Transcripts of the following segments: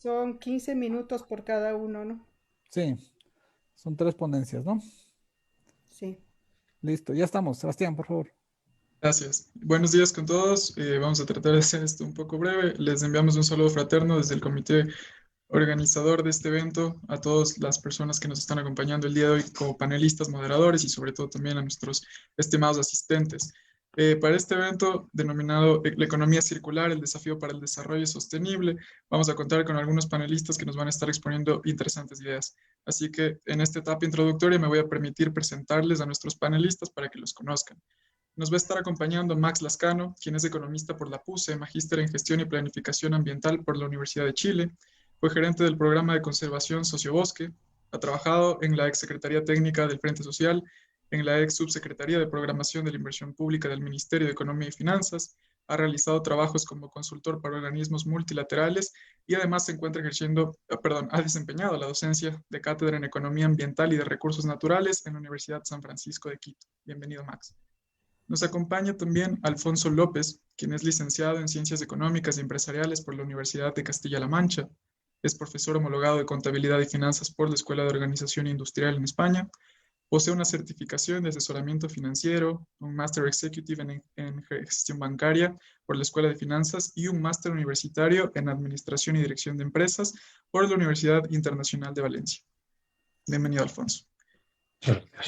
son 15 minutos por cada uno, ¿no? Sí, son tres ponencias, ¿no? Sí. Listo, ya estamos. Sebastián, por favor. Gracias. Buenos días con todos. Vamos a tratar de hacer esto un poco breve. Les enviamos un saludo fraterno desde el comité organizador de este evento, a todas las personas que nos están acompañando el día de hoy como panelistas, moderadores y sobre todo también a nuestros estimados asistentes. Para este evento denominado La economía circular, el desafío para el desarrollo sostenible, vamos a contar con algunos panelistas que nos van a estar exponiendo interesantes ideas. Así que en esta etapa introductoria me voy a permitir presentarles a nuestros panelistas para que los conozcan. Nos va a estar acompañando Max Lascano, quien es economista por la PUCE, magíster en gestión y planificación ambiental por la Universidad de Chile. Fue gerente del programa de conservación Sociobosque. Ha trabajado en la ex Secretaría Técnica del Frente Social, en la ex Subsecretaría de Programación de la Inversión Pública del Ministerio de Economía y Finanzas. Ha realizado trabajos como consultor para organismos multilaterales y además se encuentra ha desempeñado la docencia de cátedra en Economía Ambiental y de Recursos Naturales en la Universidad San Francisco de Quito. Bienvenido, Max. Nos acompaña también Alfonso López, quien es licenciado en Ciencias Económicas y Empresariales por la Universidad de Castilla-La Mancha. Es profesor homologado de Contabilidad y Finanzas por la Escuela de Organización Industrial en España. Posee una certificación de asesoramiento financiero, un Master Executive en Gestión Bancaria por la Escuela de Finanzas y un Máster Universitario en Administración y Dirección de Empresas por la Universidad Internacional de Valencia. Bienvenido, Alfonso.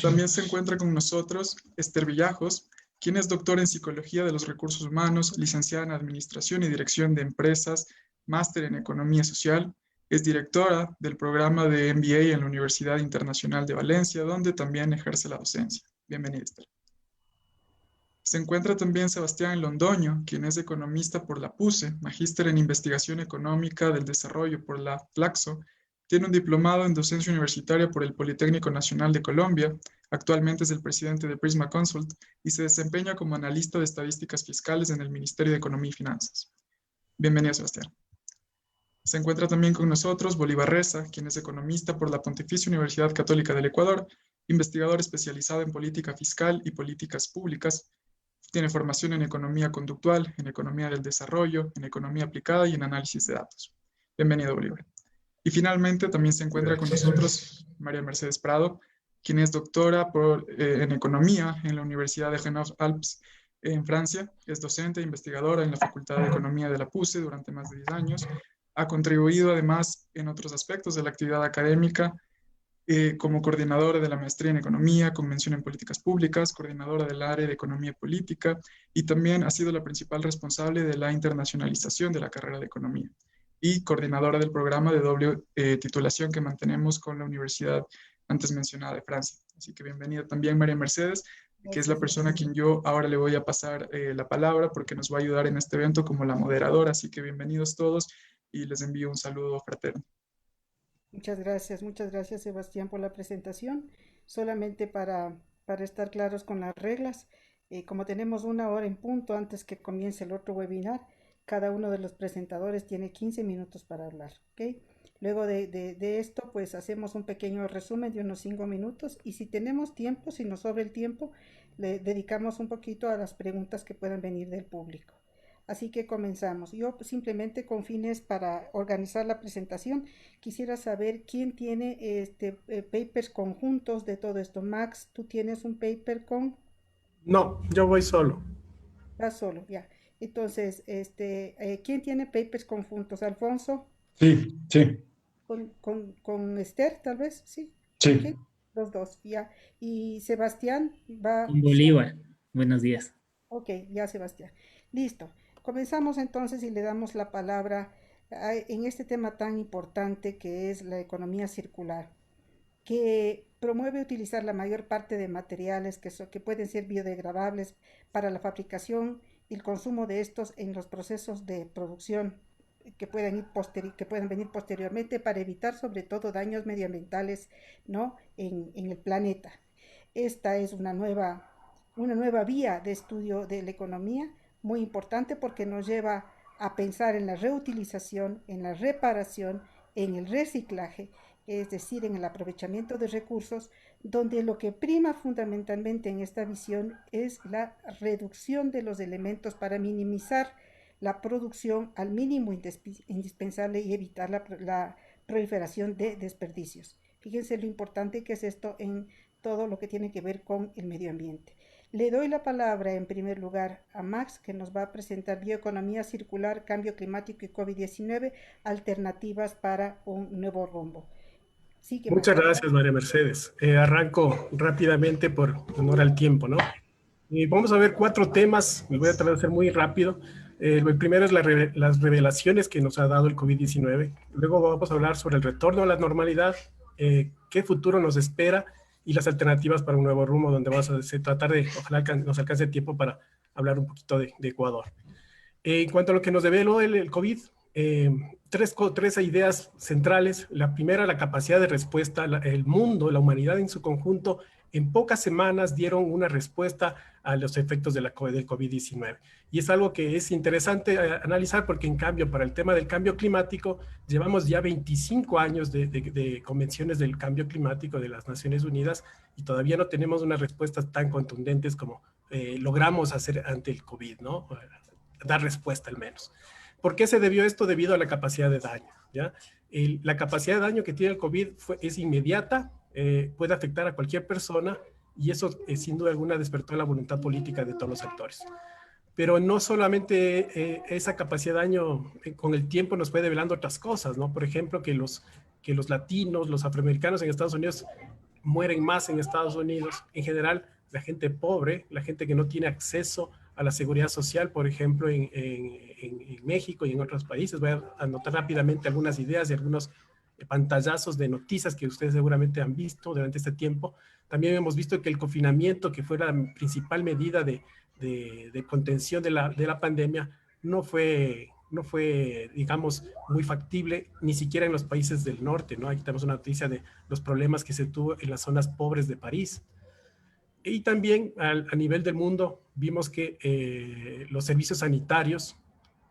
También se encuentra con nosotros Esther Villajos, quien es doctora en Psicología de los Recursos Humanos, licenciada en Administración y Dirección de Empresas, máster en Economía Social. Es directora del programa de MBA en la Universidad Internacional de Valencia, donde también ejerce la docencia. Bienvenida, Esther. Se encuentra también Sebastián Londoño, quien es economista por la PUCE, magíster en Investigación Económica del Desarrollo por la Flaxo. Tiene un diplomado en docencia universitaria por el Politécnico Nacional de Colombia. Actualmente es el presidente de Prisma Consult y se desempeña como analista de estadísticas fiscales en el Ministerio de Economía y Finanzas. Bienvenido, Sebastián. Se encuentra también con nosotros Bolívar Reza, quien es economista por la Pontificia Universidad Católica del Ecuador, investigador especializado en política fiscal y políticas públicas. Tiene formación en economía conductual, en economía del desarrollo, en economía aplicada y en análisis de datos. Bienvenido, Bolívar. Y finalmente también se encuentra con nosotros María Mercedes Prado, quien es doctora en economía en la Universidad de Grenoble-Alpes en Francia. Es docente e investigadora en la Facultad de Economía de la PUCE durante más de 10 años. Ha contribuido además en otros aspectos de la actividad académica como coordinadora de la maestría en Economía, Convención en Políticas Públicas, coordinadora del área de Economía Política y también ha sido la principal responsable de la internacionalización de la carrera de Economía y coordinadora del programa de doble titulación que mantenemos con la universidad antes mencionada de Francia. Así que bienvenida también María Mercedes, que es la Gracias, persona a quien yo ahora le voy a pasar la palabra porque nos va a ayudar en este evento como la moderadora. Así que bienvenidos todos y les envío un saludo fraterno. muchas gracias Sebastián por la presentación. Solamente para estar claros con las reglas, como tenemos una hora en punto antes que comience el otro webinar, cada uno de los presentadores tiene 15 minutos para hablar, ¿ok? Luego de esto, pues hacemos un pequeño resumen de unos 5 minutos y si tenemos tiempo, si nos sobra el tiempo, le dedicamos un poquito a las preguntas que puedan venir del público. Así que comenzamos. Yo simplemente con fines para organizar la presentación quisiera saber quién tiene papers conjuntos de todo esto. Max, ¿tú tienes un paper con? No, yo voy solo. Vas solo, ya. Entonces, ¿quién tiene papers conjuntos? Alfonso, Sí, sí, con Esther, tal vez, sí. Ok, sí. los dos, ya. Y Sebastián va Con solo. Bolívar. Buenos días. Ok, ya Sebastián. Listo. Comenzamos entonces y le damos la palabra en este tema tan importante que es la economía circular, que promueve utilizar la mayor parte de materiales que pueden ser biodegradables para la fabricación y el consumo de estos en los procesos de producción que pueden venir posteriormente para evitar sobre todo daños medioambientales, ¿no? en el planeta. Esta es una nueva vía de estudio de la economía muy importante porque nos lleva a pensar en la reutilización, en la reparación, en el reciclaje, es decir, en el aprovechamiento de recursos, donde lo que prima fundamentalmente en esta visión es la reducción de los elementos para minimizar la producción al mínimo indispensable y evitar la proliferación de desperdicios. Fíjense lo importante que es esto en todo lo que tiene que ver con el medio ambiente. Le doy la palabra en primer lugar a Max, que nos va a presentar bioeconomía circular, cambio climático y COVID-19, alternativas para un nuevo rumbo. Sí, que Muchas gracias, María Mercedes. Arranco rápidamente por honor al tiempo, ¿no? Vamos a ver 4 temas, me voy a tratar de ser muy rápido. El primero es las revelaciones que nos ha dado el COVID-19. Luego vamos a hablar sobre el retorno a la normalidad, qué futuro nos espera y las alternativas para un nuevo rumbo, donde vamos a tratar de, ojalá nos alcance el tiempo para hablar un poquito de Ecuador. En cuanto a lo que nos develó el COVID, tres ideas centrales. La primera, la capacidad de respuesta. El mundo, la humanidad en su conjunto, en pocas semanas dieron una respuesta a los efectos del COVID-19. Y es algo que es interesante analizar porque, en cambio, para el tema del cambio climático, llevamos ya 25 años de convenciones del cambio climático de las Naciones Unidas y todavía no tenemos unas respuestas tan contundentes como logramos hacer ante el COVID, ¿no? Dar respuesta al menos. ¿Por qué se debió esto? Debido a la capacidad de daño, ¿ya? La capacidad de daño que tiene el COVID es inmediata, puede afectar a cualquier persona y eso sin duda alguna despertó la voluntad política de todos los actores. Pero no solamente esa capacidad de daño con el tiempo nos fue develando otras cosas, ¿no? Por ejemplo, que los latinos, los afroamericanos en Estados Unidos mueren más en Estados Unidos. En general, la gente pobre, la gente que no tiene acceso a la seguridad social, por ejemplo, en México y en otros países. Voy a anotar rápidamente algunas ideas y algunos pantallazos de noticias que ustedes seguramente han visto durante este tiempo. También hemos visto que el confinamiento, que fue la principal medida de contención de la pandemia, no fue, digamos, muy factible, ni siquiera en los países del norte, ¿no? Aquí tenemos una noticia de los problemas que se tuvo en las zonas pobres de París. Y también a nivel del mundo vimos que los servicios sanitarios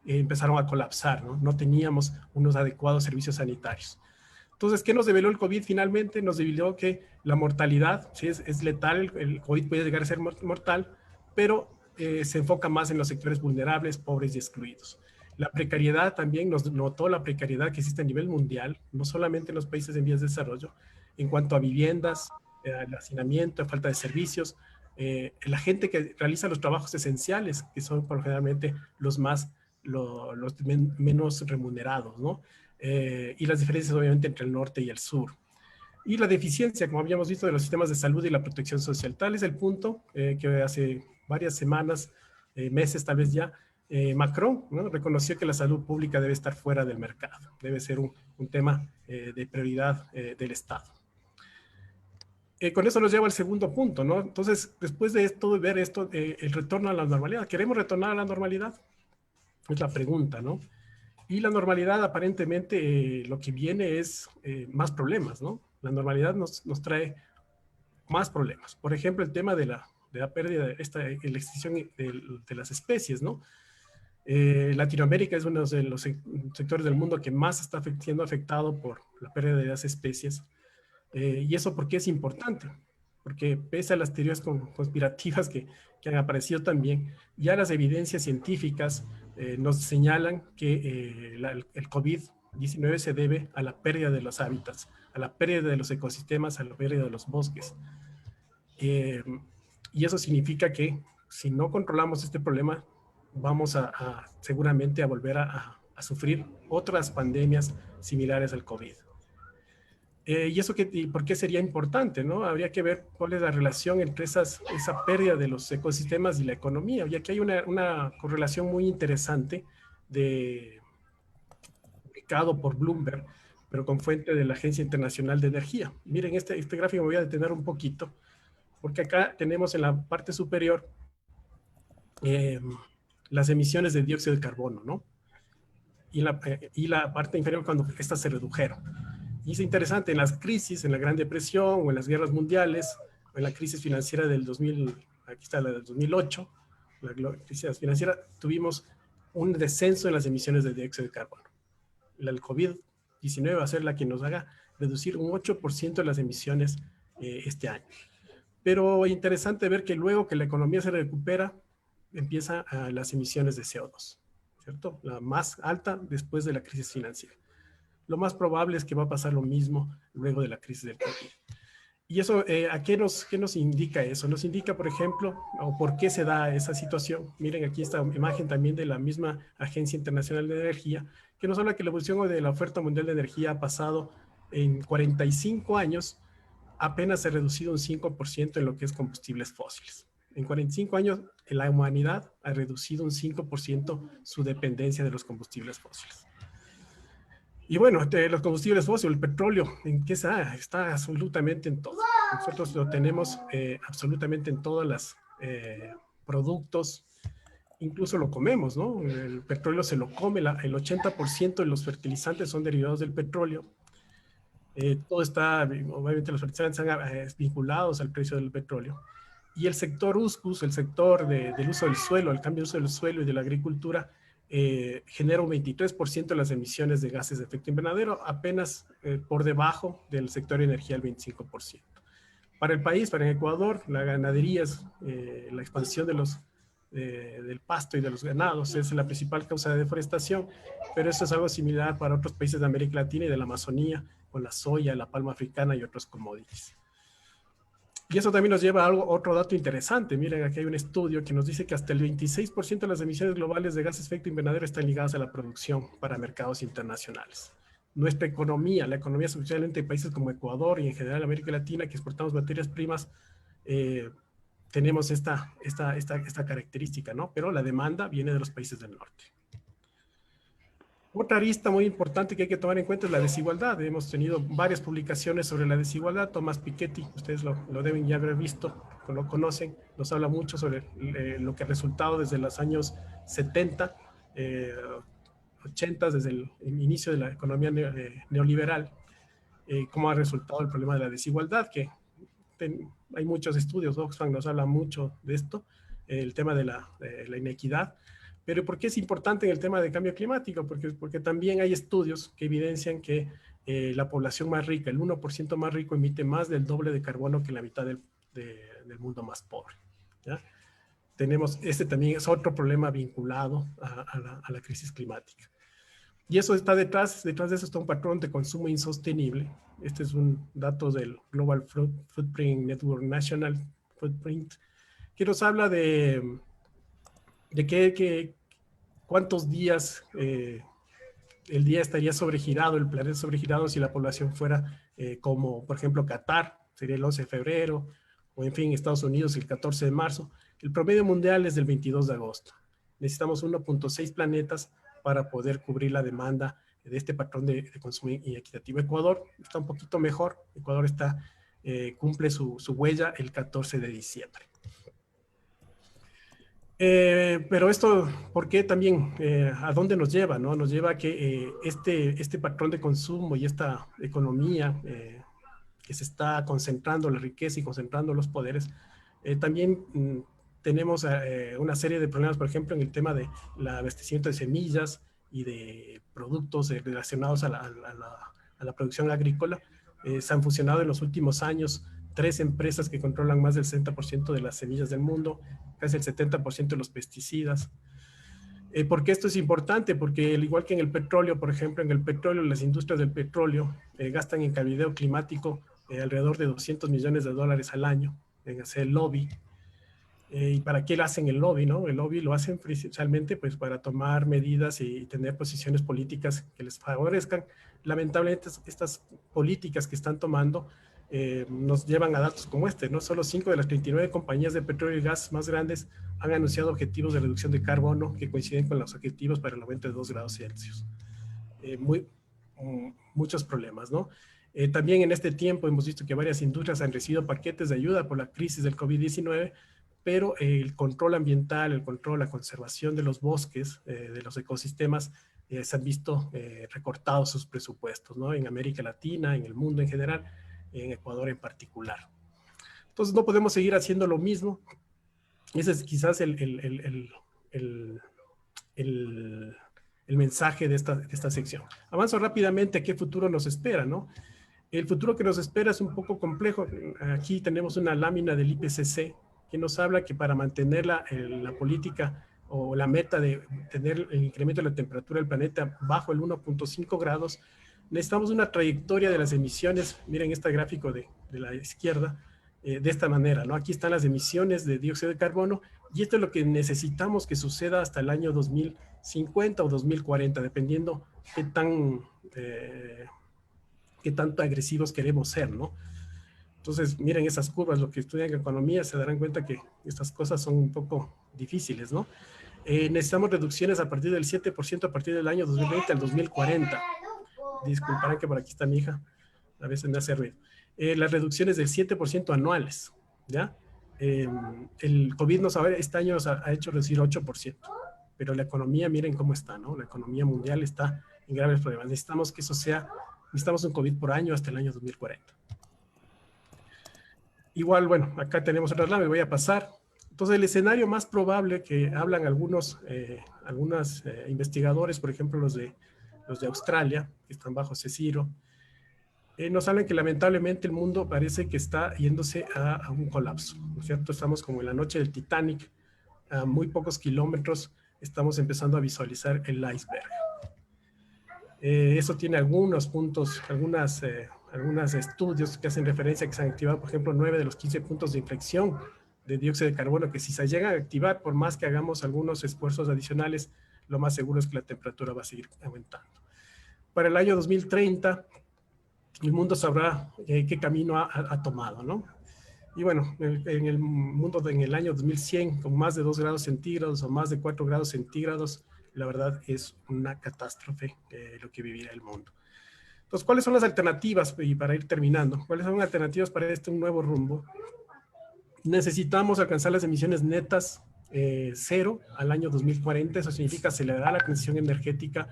empezaron a colapsar, ¿no? No teníamos unos adecuados servicios sanitarios. Entonces, ¿qué nos develó el COVID finalmente? Nos develó que la mortalidad, sí, es letal, el COVID puede llegar a ser mortal, pero se enfoca más en los sectores vulnerables, pobres y excluidos. La precariedad también nos notó la precariedad que existe a nivel mundial, no solamente en los países en vías de desarrollo, en cuanto a viviendas, el hacinamiento, falta de servicios, la gente que realiza los trabajos esenciales, que son por generalmente los menos remunerados, ¿no? Y las diferencias obviamente entre el norte y el sur. Y la deficiencia, como habíamos visto, de los sistemas de salud y la protección social. Tal es el punto que hace varias semanas, meses tal vez ya, Macron, ¿no?, reconoció que la salud pública debe estar fuera del mercado, debe ser un tema de prioridad del Estado. Con eso nos lleva al segundo punto, ¿no? Entonces, después de esto, de ver esto, el retorno a la normalidad, ¿queremos retornar a la normalidad? Es la pregunta, ¿no? Y la normalidad aparentemente lo que viene es más problemas, ¿no? La normalidad nos trae más problemas. Por ejemplo, el tema de la pérdida, la extinción de las especies, ¿no? Latinoamérica es uno de los sectores del mundo que más está siendo afectado por la pérdida de las especies. ¿Y eso por qué es importante? Porque pese a las teorías conspirativas que han aparecido también, ya las evidencias científicas nos señalan que el COVID-19 se debe a la pérdida de los hábitats, a la pérdida de los ecosistemas, a la pérdida de los bosques. Y eso significa que si no controlamos este problema, vamos seguramente a volver a sufrir otras pandemias similares al COVID. ¿Y eso por qué sería importante, no? Habría que ver cuál es la relación entre esa pérdida de los ecosistemas y la economía, ya que hay una correlación muy interesante publicado por Bloomberg, pero con fuente de la Agencia Internacional de Energía. Miren, este gráfico me voy a detener un poquito, porque acá tenemos en la parte superior las emisiones de dióxido de carbono, ¿no? Y la parte inferior cuando estas se redujeron. Y es interesante, en las crisis, en la Gran Depresión o en las guerras mundiales, o en la crisis financiera del 2000, aquí está la del 2008, la crisis financiera, tuvimos un descenso en las emisiones de dióxido de carbono. El COVID-19 va a ser la que nos haga reducir un 8% de las emisiones este año. Pero es interesante ver que luego que la economía se recupera, empiezan las emisiones de CO2. ¿cierto? La más alta después de la crisis financiera. Lo más probable es que va a pasar lo mismo luego de la crisis del COVID. Y eso, ¿a qué nos indica eso? Nos indica, por ejemplo, o por qué se da esa situación. Miren, aquí esta imagen también de la misma Agencia Internacional de Energía, que nos habla que la evolución de la oferta mundial de energía ha pasado en 45 años, apenas se ha reducido un 5% en lo que es combustibles fósiles. En 45 años, la humanidad ha reducido un 5% su dependencia de los combustibles fósiles. Y bueno, los combustibles fósiles, el petróleo, ¿en qué está? Está absolutamente en todo. Nosotros lo tenemos absolutamente en todos los productos, incluso lo comemos, ¿no? El petróleo se lo come, el 80% de los fertilizantes son derivados del petróleo. Todo está, obviamente los fertilizantes están vinculados al precio del petróleo. Y el sector USCUS, el sector del uso del suelo, el cambio de uso del suelo y de la agricultura, genera un 23% de las emisiones de gases de efecto invernadero, apenas por debajo del sector de energía, el 25%. Para el país, para Ecuador, la ganadería es la expansión del pasto y de los ganados, es la principal causa de deforestación, pero eso es algo similar para otros países de América Latina y de la Amazonía, con la soya, la palma africana y otros commodities. Y eso también nos lleva a otro dato interesante. Miren, aquí hay un estudio que nos dice que hasta el 26% de las emisiones globales de gases de efecto invernadero están ligadas a la producción para mercados internacionales. Nuestra economía, la economía especialmente de países como Ecuador y en general América Latina, que exportamos materias primas, tenemos esta característica, ¿no? Pero la demanda viene de los países del norte. Otra arista muy importante que hay que tomar en cuenta es la desigualdad. Hemos tenido varias publicaciones sobre la desigualdad. Tomás Piketty, ustedes lo deben ya haber visto, lo conocen, nos habla mucho sobre lo que ha resultado desde los años 70, 80, desde el inicio de la economía neoliberal, cómo ha resultado el problema de la desigualdad, que hay muchos estudios, Oxfam nos habla mucho de esto, el tema de la inequidad. Pero ¿por qué es importante en el tema del cambio climático? Porque también hay estudios que evidencian que la población más rica, el 1% más rico, emite más del doble de carbono que la mitad del mundo más pobre, ¿ya? Este también es otro problema vinculado a la crisis climática. Y eso está detrás de eso está un patrón de consumo insostenible. Este es un dato del Global Footprint Network National Footprint, que nos habla de cuántos días el día estaría sobregirado, el planeta sobregirado si la población fuera como, por ejemplo, Qatar, sería el 11 de febrero, o en fin, Estados Unidos el 14 de marzo. El promedio mundial es del 22 de agosto. Necesitamos 1.6 planetas para poder cubrir la demanda de este patrón de consumo inequitativo. Ecuador está un poquito mejor. Ecuador cumple su huella el 14 de diciembre. Pero esto, ¿por qué también? ¿A dónde nos lleva? ¿No? Nos lleva a que este patrón de consumo y esta economía que se está concentrando la riqueza y concentrando los poderes, también tenemos una serie de problemas, por ejemplo, en el tema de la abastecimiento de semillas y de productos relacionados a la producción agrícola. Se han fusionado en los últimos años 3 empresas que controlan más del 60% de las semillas del mundo, casi el 70% de los pesticidas. ¿Por qué esto es importante? Porque al igual que en el petróleo, por ejemplo, en el petróleo, las industrias del petróleo gastan en cabildeo climático alrededor de $200 millones al año en hacer lobby. ¿Y para qué hacen el lobby, no? El lobby lo hacen principalmente pues, para tomar medidas y tener posiciones políticas que les favorezcan. Lamentablemente, estas políticas que están tomando nos llevan a datos como este, ¿no? Solo 5 de las 39 compañías de petróleo y gas más grandes han anunciado objetivos de reducción de carbono que coinciden con los objetivos para el aumento de 2 grados Celsius. Muchos problemas, ¿no? También en este tiempo hemos visto que varias industrias han recibido paquetes de ayuda por la crisis del COVID-19, pero el control ambiental, el control, la conservación de los bosques, de los ecosistemas, se han visto recortados sus presupuestos, ¿no? En América Latina, en el mundo en general, en Ecuador en particular. Entonces no podemos seguir haciendo lo mismo. Ese es quizás el mensaje de esta sección. Avanzo rápidamente a qué futuro nos espera, ¿no? El futuro que nos espera es un poco complejo. Aquí tenemos una lámina del IPCC que nos habla que para mantener la política o la meta de tener el incremento de la temperatura del planeta bajo el 1.5 grados, necesitamos una trayectoria de las emisiones. Miren este gráfico de la izquierda, de esta manera, ¿no? Aquí están las emisiones de dióxido de carbono y esto es lo que necesitamos que suceda hasta el año 2050 o 2040, dependiendo qué tanto agresivos queremos ser, ¿no? Entonces, miren esas curvas, lo que estudian economía se darán cuenta que estas cosas son un poco difíciles, ¿no? Necesitamos reducciones a partir del 7% a partir del año 2020 al 2040. Disculparán que por aquí está mi hija, a veces me hace ruido. Las reducciones del 7% anuales, ¿ya? El COVID este año nos ha hecho reducir 8%, pero la economía, miren cómo está, ¿no? La economía mundial está en graves problemas. Necesitamos que eso sea, necesitamos un COVID por año hasta el año 2040. Igual, bueno, acá tenemos otra slide, me voy a pasar. Entonces, el escenario más probable que hablan algunos investigadores, por ejemplo, los de Australia, que están bajo CSIRO, nos hablan que lamentablemente el mundo parece que está yéndose a un colapso, ¿no es cierto? Estamos como en la noche del Titanic, a muy pocos kilómetros, estamos empezando a visualizar el iceberg. Eso tiene algunos puntos, algunos estudios que hacen referencia a que se han activado, por ejemplo, 9 de los 15 puntos de inflexión de dióxido de carbono, que si se llegan a activar, por más que hagamos algunos esfuerzos adicionales, lo más seguro es que la temperatura va a seguir aumentando. Para el año 2030, el mundo sabrá qué camino ha tomado, ¿no? Y bueno, en el mundo en el año 2100, con más de 2 grados centígrados o más de 4 grados centígrados, la verdad es una catástrofe lo que vivirá el mundo. Entonces, ¿cuáles son las alternativas? Y para ir terminando, ¿cuáles son las alternativas para un nuevo rumbo? Necesitamos alcanzar las emisiones netas cero al año 2040. Eso significa acelerar la transición energética,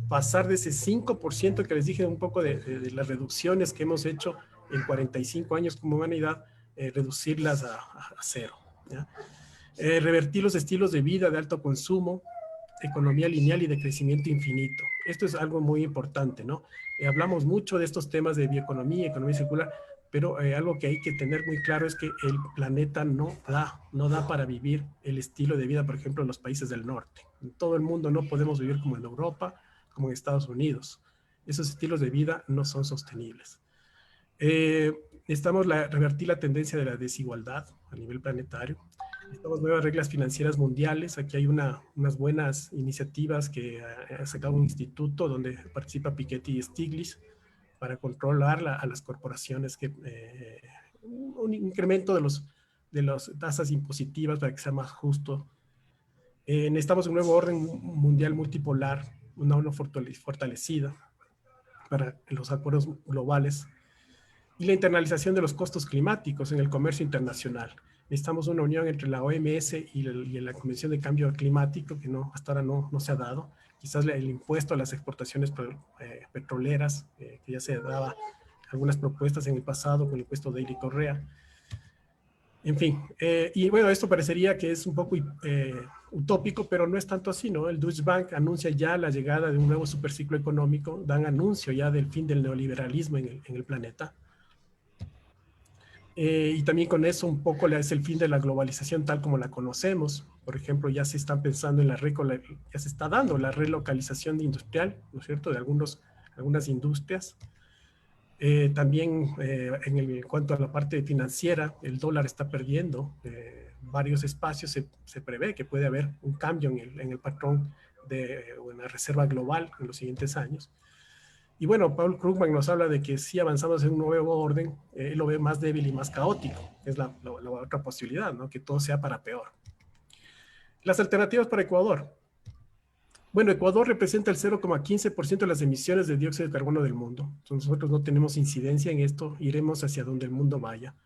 pasar de ese 5% que les dije un poco de las reducciones que hemos hecho en 45 años como humanidad, reducirlas a cero, ¿ya? Revertir los estilos de vida de alto consumo, economía lineal y de crecimiento infinito. Esto es algo muy importante, ¿no? Hablamos mucho de estos temas de bioeconomía, economía circular, pero algo que hay que tener muy claro es que el planeta no da para vivir el estilo de vida, por ejemplo, en los países del norte. En todo el mundo no podemos vivir como en Europa, como en Estados Unidos. Esos estilos de vida no son sostenibles. Necesitamos revertir la tendencia de la desigualdad a nivel planetario. Necesitamos nuevas reglas financieras mundiales. Aquí hay unas buenas iniciativas que ha sacado un instituto donde participa Piketty y Stiglitz para controlar a las corporaciones, un incremento de las tasas impositivas para que sea más justo. Necesitamos un nuevo orden mundial multipolar, una ONU fortalecida para los acuerdos globales y la internalización de los costos climáticos en el comercio internacional. Necesitamos una unión entre la OMS y la Convención de Cambio Climático, que hasta ahora no se ha dado. Quizás el impuesto a las exportaciones petroleras, que ya se daba algunas propuestas en el pasado con el impuesto de Daly Correa. En fin, y bueno, esto parecería que es un poco utópico, pero no es tanto así, ¿no? El Deutsche Bank anuncia ya la llegada de un nuevo superciclo económico, dan anuncio ya del fin del neoliberalismo en el planeta. Y también con eso un poco es el fin de la globalización tal como la conocemos. Por ejemplo, ya se están pensando en ya se está dando la relocalización industrial, ¿no es cierto?, de algunas industrias. También en cuanto a la parte financiera, el dólar está perdiendo varios espacios. Se prevé que puede haber un cambio en el patrón o en la reserva global en los siguientes años. Y bueno, Paul Krugman nos habla de que si avanzamos en un nuevo orden, él lo ve más débil y más caótico. Es la otra posibilidad, ¿no? Que todo sea para peor. Las alternativas para Ecuador. Bueno, Ecuador representa el 0,15% de las emisiones de dióxido de carbono del mundo. Entonces, nosotros no tenemos incidencia en esto, iremos hacia donde el mundo vaya.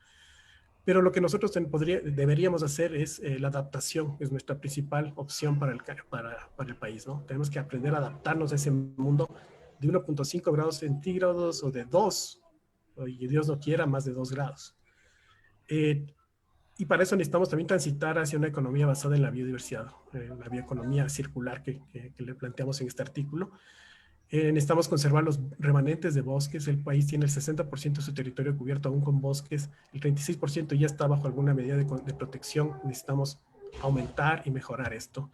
Pero lo que nosotros deberíamos hacer es la adaptación, es nuestra principal opción para el país, ¿no? Tenemos que aprender a adaptarnos a ese mundo de 1.5 grados centígrados o de 2, y Dios no quiera, más de 2 grados. Y para eso necesitamos también transitar hacia una economía basada en la biodiversidad, la bioeconomía circular que le planteamos en este artículo. Necesitamos conservar los remanentes de bosques. El país tiene el 60% de su territorio cubierto aún con bosques, el 36% ya está bajo alguna medida de protección. Necesitamos aumentar y mejorar esto.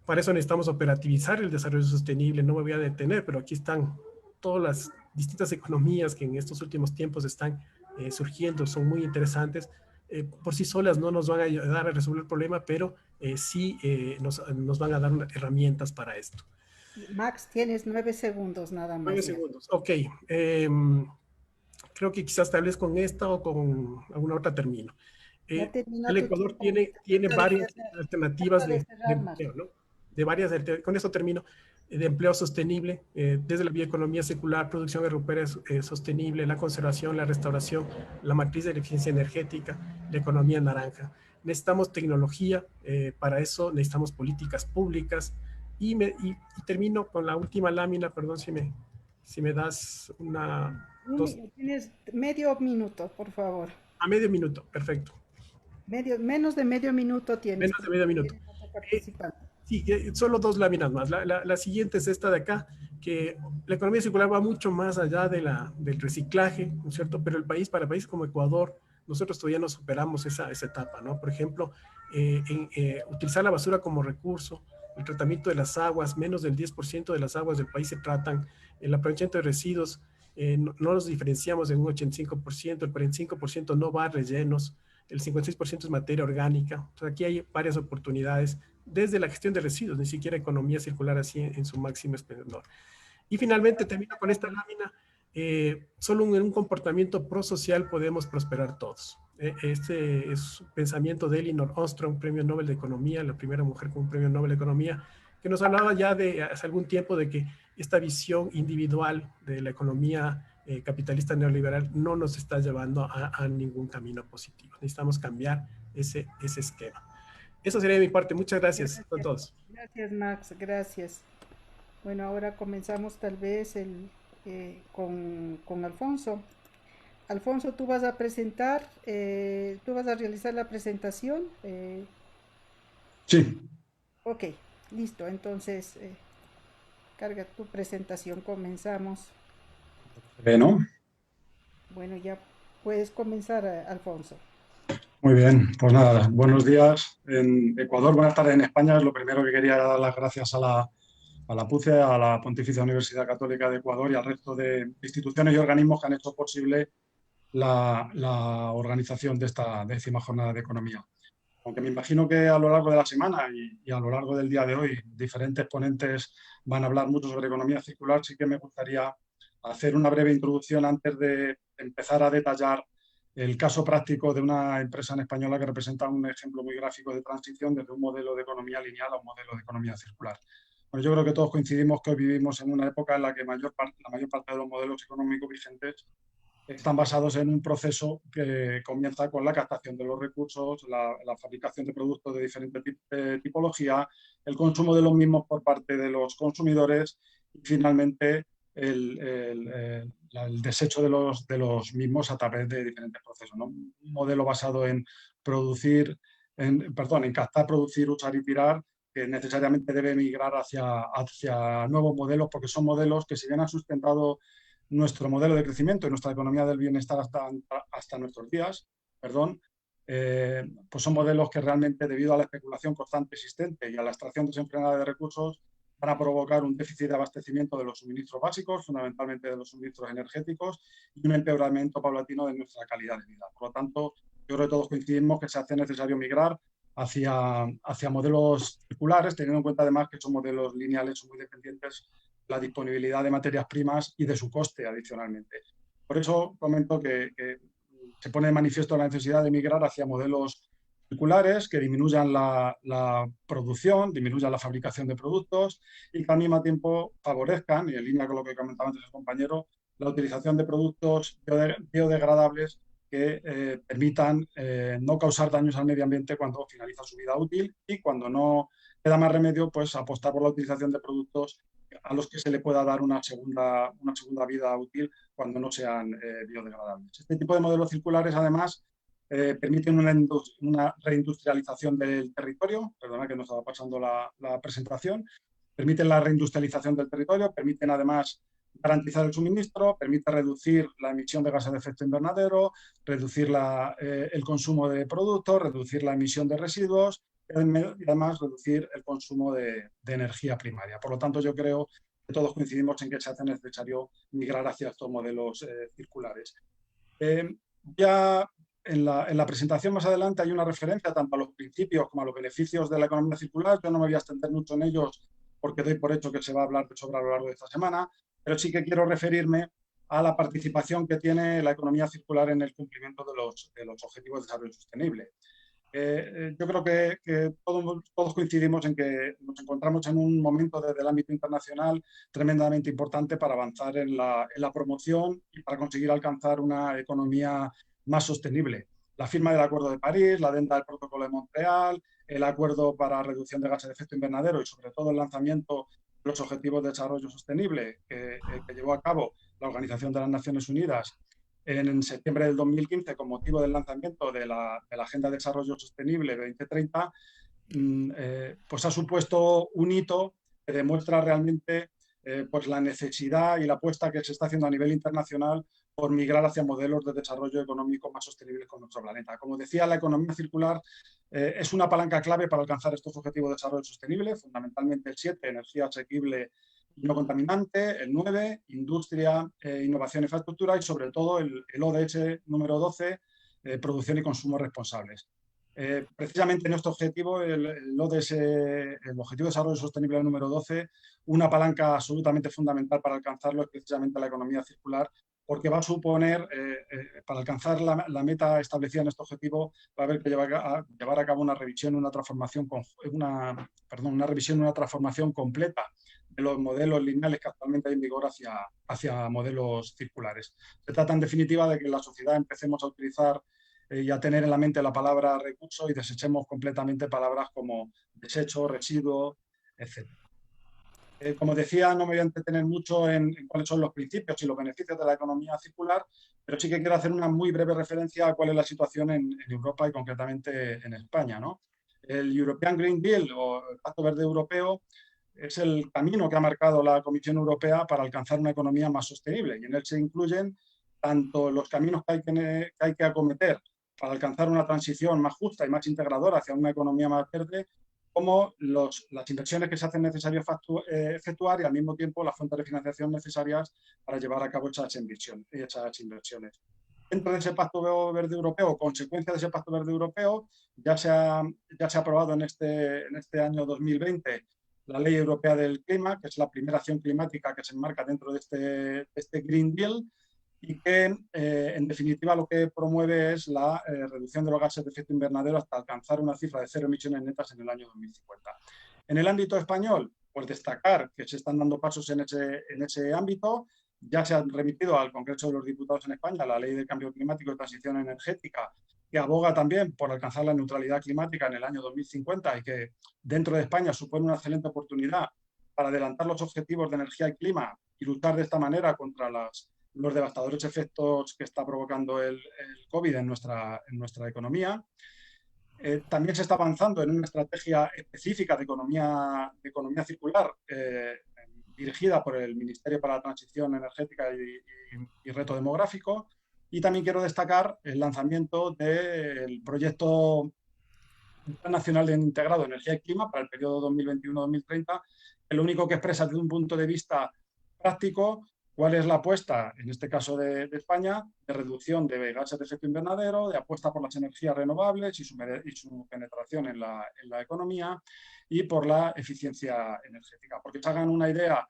Para eso necesitamos operativizar el desarrollo sostenible. No me voy a detener, pero aquí están todas las distintas economías que en estos últimos tiempos están surgiendo, son muy interesantes. Por sí solas no nos van a ayudar a resolver el problema, pero sí nos van a dar herramientas para esto. Max, tienes 9 segundos nada 9 más ya. segundos, ok. Creo que quizás tal vez con esta o con alguna otra termino. Ya terminó El tu Ecuador tiempo. tiene Trata de varias cerrar, alternativas trata de de cerrar, Max. empleo, ¿no? Con eso termino, de empleo sostenible, desde la bioeconomía circular, producción agropecuaria sostenible, la conservación, la restauración, la matriz de eficiencia energética, la economía naranja. Necesitamos tecnología, para eso necesitamos políticas públicas, y termino con la última lámina, perdón si me das Tienes medio minuto, por favor. a medio minuto, perfecto. Menos de medio minuto tienes. Menos de medio minuto. Tienes otro participante. Sí, solo dos láminas más. La siguiente es esta de acá, que la economía circular va mucho más allá del reciclaje, ¿no es cierto? Pero para países como Ecuador, nosotros todavía no superamos esa etapa, ¿no? Por ejemplo, utilizar la basura como recurso, el tratamiento de las aguas, menos del 10% de las aguas del país se tratan, el aprovechamiento de residuos, no los diferenciamos en un 85%, el 45% no va a rellenos, el 56% es materia orgánica. Entonces aquí hay varias oportunidades desde la gestión de residuos, ni siquiera economía circular así en su máximo esplendor. Y finalmente termino con esta lámina. Solo en un comportamiento prosocial podemos prosperar todos. Este es un pensamiento de Elinor Ostrom, premio Nobel de Economía, la primera mujer con un premio Nobel de Economía, que nos hablaba ya de hace algún tiempo de que esta visión individual de la economía capitalista neoliberal no nos está llevando a ningún camino positivo. Necesitamos cambiar ese esquema. Eso sería de mi parte. Muchas gracias a todos. Gracias, Max. Gracias. Bueno, ahora comenzamos tal vez con Alfonso. Alfonso, tú vas a presentar, tú vas a realizar la presentación. Sí. Ok, listo. Entonces, carga tu presentación. Comenzamos. ¿No? Bueno, ya puedes comenzar, Alfonso. Muy bien, pues nada, buenos días en Ecuador, buenas tardes en España. Lo primero que quería dar las gracias a la PUCE, a la Pontificia Universidad Católica de Ecuador y al resto de instituciones y organismos que han hecho posible la organización de esta 10ª jornada de economía. Aunque me imagino que a lo largo de la semana y a lo largo del día de hoy diferentes ponentes van a hablar mucho sobre economía circular, sí que me gustaría hacer una breve introducción antes de empezar a detallar el caso práctico de una empresa española que representa un ejemplo muy gráfico de transición desde un modelo de economía lineal a un modelo de economía circular. Bueno, yo creo que todos coincidimos que hoy vivimos en una época en la que la mayor parte de los modelos económicos vigentes están basados en un proceso que comienza con la captación de los recursos, la fabricación de productos de diferente tipología, el consumo de los mismos por parte de los consumidores y finalmente el desecho de los mismos a través de diferentes procesos, ¿no? Un modelo basado en en captar, producir, usar y tirar, que necesariamente debe migrar hacia nuevos modelos, porque son modelos que, si bien han sustentado nuestro modelo de crecimiento y nuestra economía del bienestar hasta nuestros días, pues son modelos que realmente, debido a la especulación constante existente y a la extracción desenfrenada de recursos, van a provocar un déficit de abastecimiento de los suministros básicos, fundamentalmente de los suministros energéticos, y un empeoramiento paulatino de nuestra calidad de vida. Por lo tanto, yo creo que todos coincidimos que se hace necesario migrar hacia modelos circulares, teniendo en cuenta además que son modelos lineales, son muy dependientes de la disponibilidad de materias primas y de su coste adicionalmente. Por eso comento que se pone de manifiesto la necesidad de migrar hacia modelos circulares que disminuyan la producción, disminuyan la fabricación de productos y que al mismo tiempo favorezcan, y en línea con lo que comentaba antes el compañero, la utilización de productos biodegradables que permitan no causar daños al medio ambiente cuando finaliza su vida útil, y cuando no queda más remedio, pues apostar por la utilización de productos a los que se le pueda dar una segunda vida útil cuando no sean biodegradables. Este tipo de modelos circulares, además, permiten una reindustrialización del territorio. Perdona que nos estaba pasando la presentación. Permiten la reindustrialización del territorio, permiten además garantizar el suministro, permite reducir la emisión de gases de efecto invernadero, reducir el consumo de productos, reducir la emisión de residuos, y además reducir el consumo de energía primaria. Por lo tanto, yo creo que todos coincidimos en que se hace necesario migrar hacia estos modelos circulares. Ya en la presentación más adelante hay una referencia tanto a los principios como a los beneficios de la economía circular. Yo no me voy a extender mucho en ellos porque doy por hecho que se va a hablar de sobra a lo largo de esta semana, pero sí que quiero referirme a la participación que tiene la economía circular en el cumplimiento de los objetivos de desarrollo sostenible. Yo creo que todos coincidimos en que nos encontramos en un momento desde el ámbito internacional tremendamente importante para avanzar en la promoción y para conseguir alcanzar una economía más sostenible. La firma del Acuerdo de París, la adenda del Protocolo de Montreal, el Acuerdo para reducción de gases de efecto invernadero y sobre todo el lanzamiento de los Objetivos de Desarrollo Sostenible que llevó a cabo la Organización de las Naciones Unidas en septiembre del 2015 con motivo del lanzamiento de la Agenda de Desarrollo Sostenible 2030, pues ha supuesto un hito que demuestra realmente pues la necesidad y la apuesta que se está haciendo a nivel internacional por migrar hacia modelos de desarrollo económico más sostenibles con nuestro planeta. Como decía, la economía circular es una palanca clave para alcanzar estos objetivos de desarrollo sostenible, fundamentalmente el 7, energía asequible y no contaminante, el 9, industria, innovación e infraestructura y sobre todo el ODS número 12, producción y consumo responsables. Precisamente en este objetivo, el ODS, el Objetivo de Desarrollo Sostenible número 12, una palanca absolutamente fundamental para alcanzarlo es precisamente la economía circular, porque va a suponer, para alcanzar la meta establecida en este objetivo, va a haber que llevar a cabo una revisión, una transformación completa de los modelos lineales que actualmente hay en vigor hacia modelos circulares. Se trata, en definitiva, de que en la sociedad empecemos a utilizar y a tener en la mente la palabra recurso y desechemos completamente palabras como desecho, residuo, etc. Como decía, no me voy a entretener mucho en cuáles son los principios y los beneficios de la economía circular, pero sí que quiero hacer una muy breve referencia a cuál es la situación en Europa y concretamente en España, ¿no? El European Green Deal o el Pacto Verde Europeo es el camino que ha marcado la Comisión Europea para alcanzar una economía más sostenible y en él se incluyen tanto los caminos que hay que acometer para alcanzar una transición más justa y más integradora hacia una economía más verde, como las inversiones que se hacen necesarias efectuar y al mismo tiempo las fuentes de financiación necesarias para llevar a cabo esas inversiones. Dentro de ese Pacto Verde Europeo, consecuencia de ese Pacto Verde Europeo, ya se ha aprobado en este año 2020 la Ley Europea del Clima, que es la primera acción climática que se enmarca dentro de este Green Deal y que, en definitiva, lo que promueve es la reducción de los gases de efecto invernadero hasta alcanzar una cifra de 0 emisiones netas en el año 2050. En el ámbito español, pues destacar que se están dando pasos en ese ámbito. Ya se ha remitido al Congreso de los Diputados en España la Ley de Cambio Climático y Transición Energética, que aboga también por alcanzar la neutralidad climática en el año 2050 y que dentro de España supone una excelente oportunidad para adelantar los objetivos de energía y clima y luchar de esta manera contra los devastadores efectos que está provocando el COVID en nuestra economía. También se está avanzando en una estrategia específica de economía circular dirigida por el Ministerio para la Transición Energética y Reto Demográfico. Y también quiero destacar el lanzamiento del proyecto nacional de integrado de energía y clima para el periodo 2021-2030, que lo único que expresa desde un punto de vista práctico cuál es la apuesta, en este caso de España, de reducción de gases de efecto invernadero, de apuesta por las energías renovables y su penetración en la economía y por la eficiencia energética. Porque se hagan una idea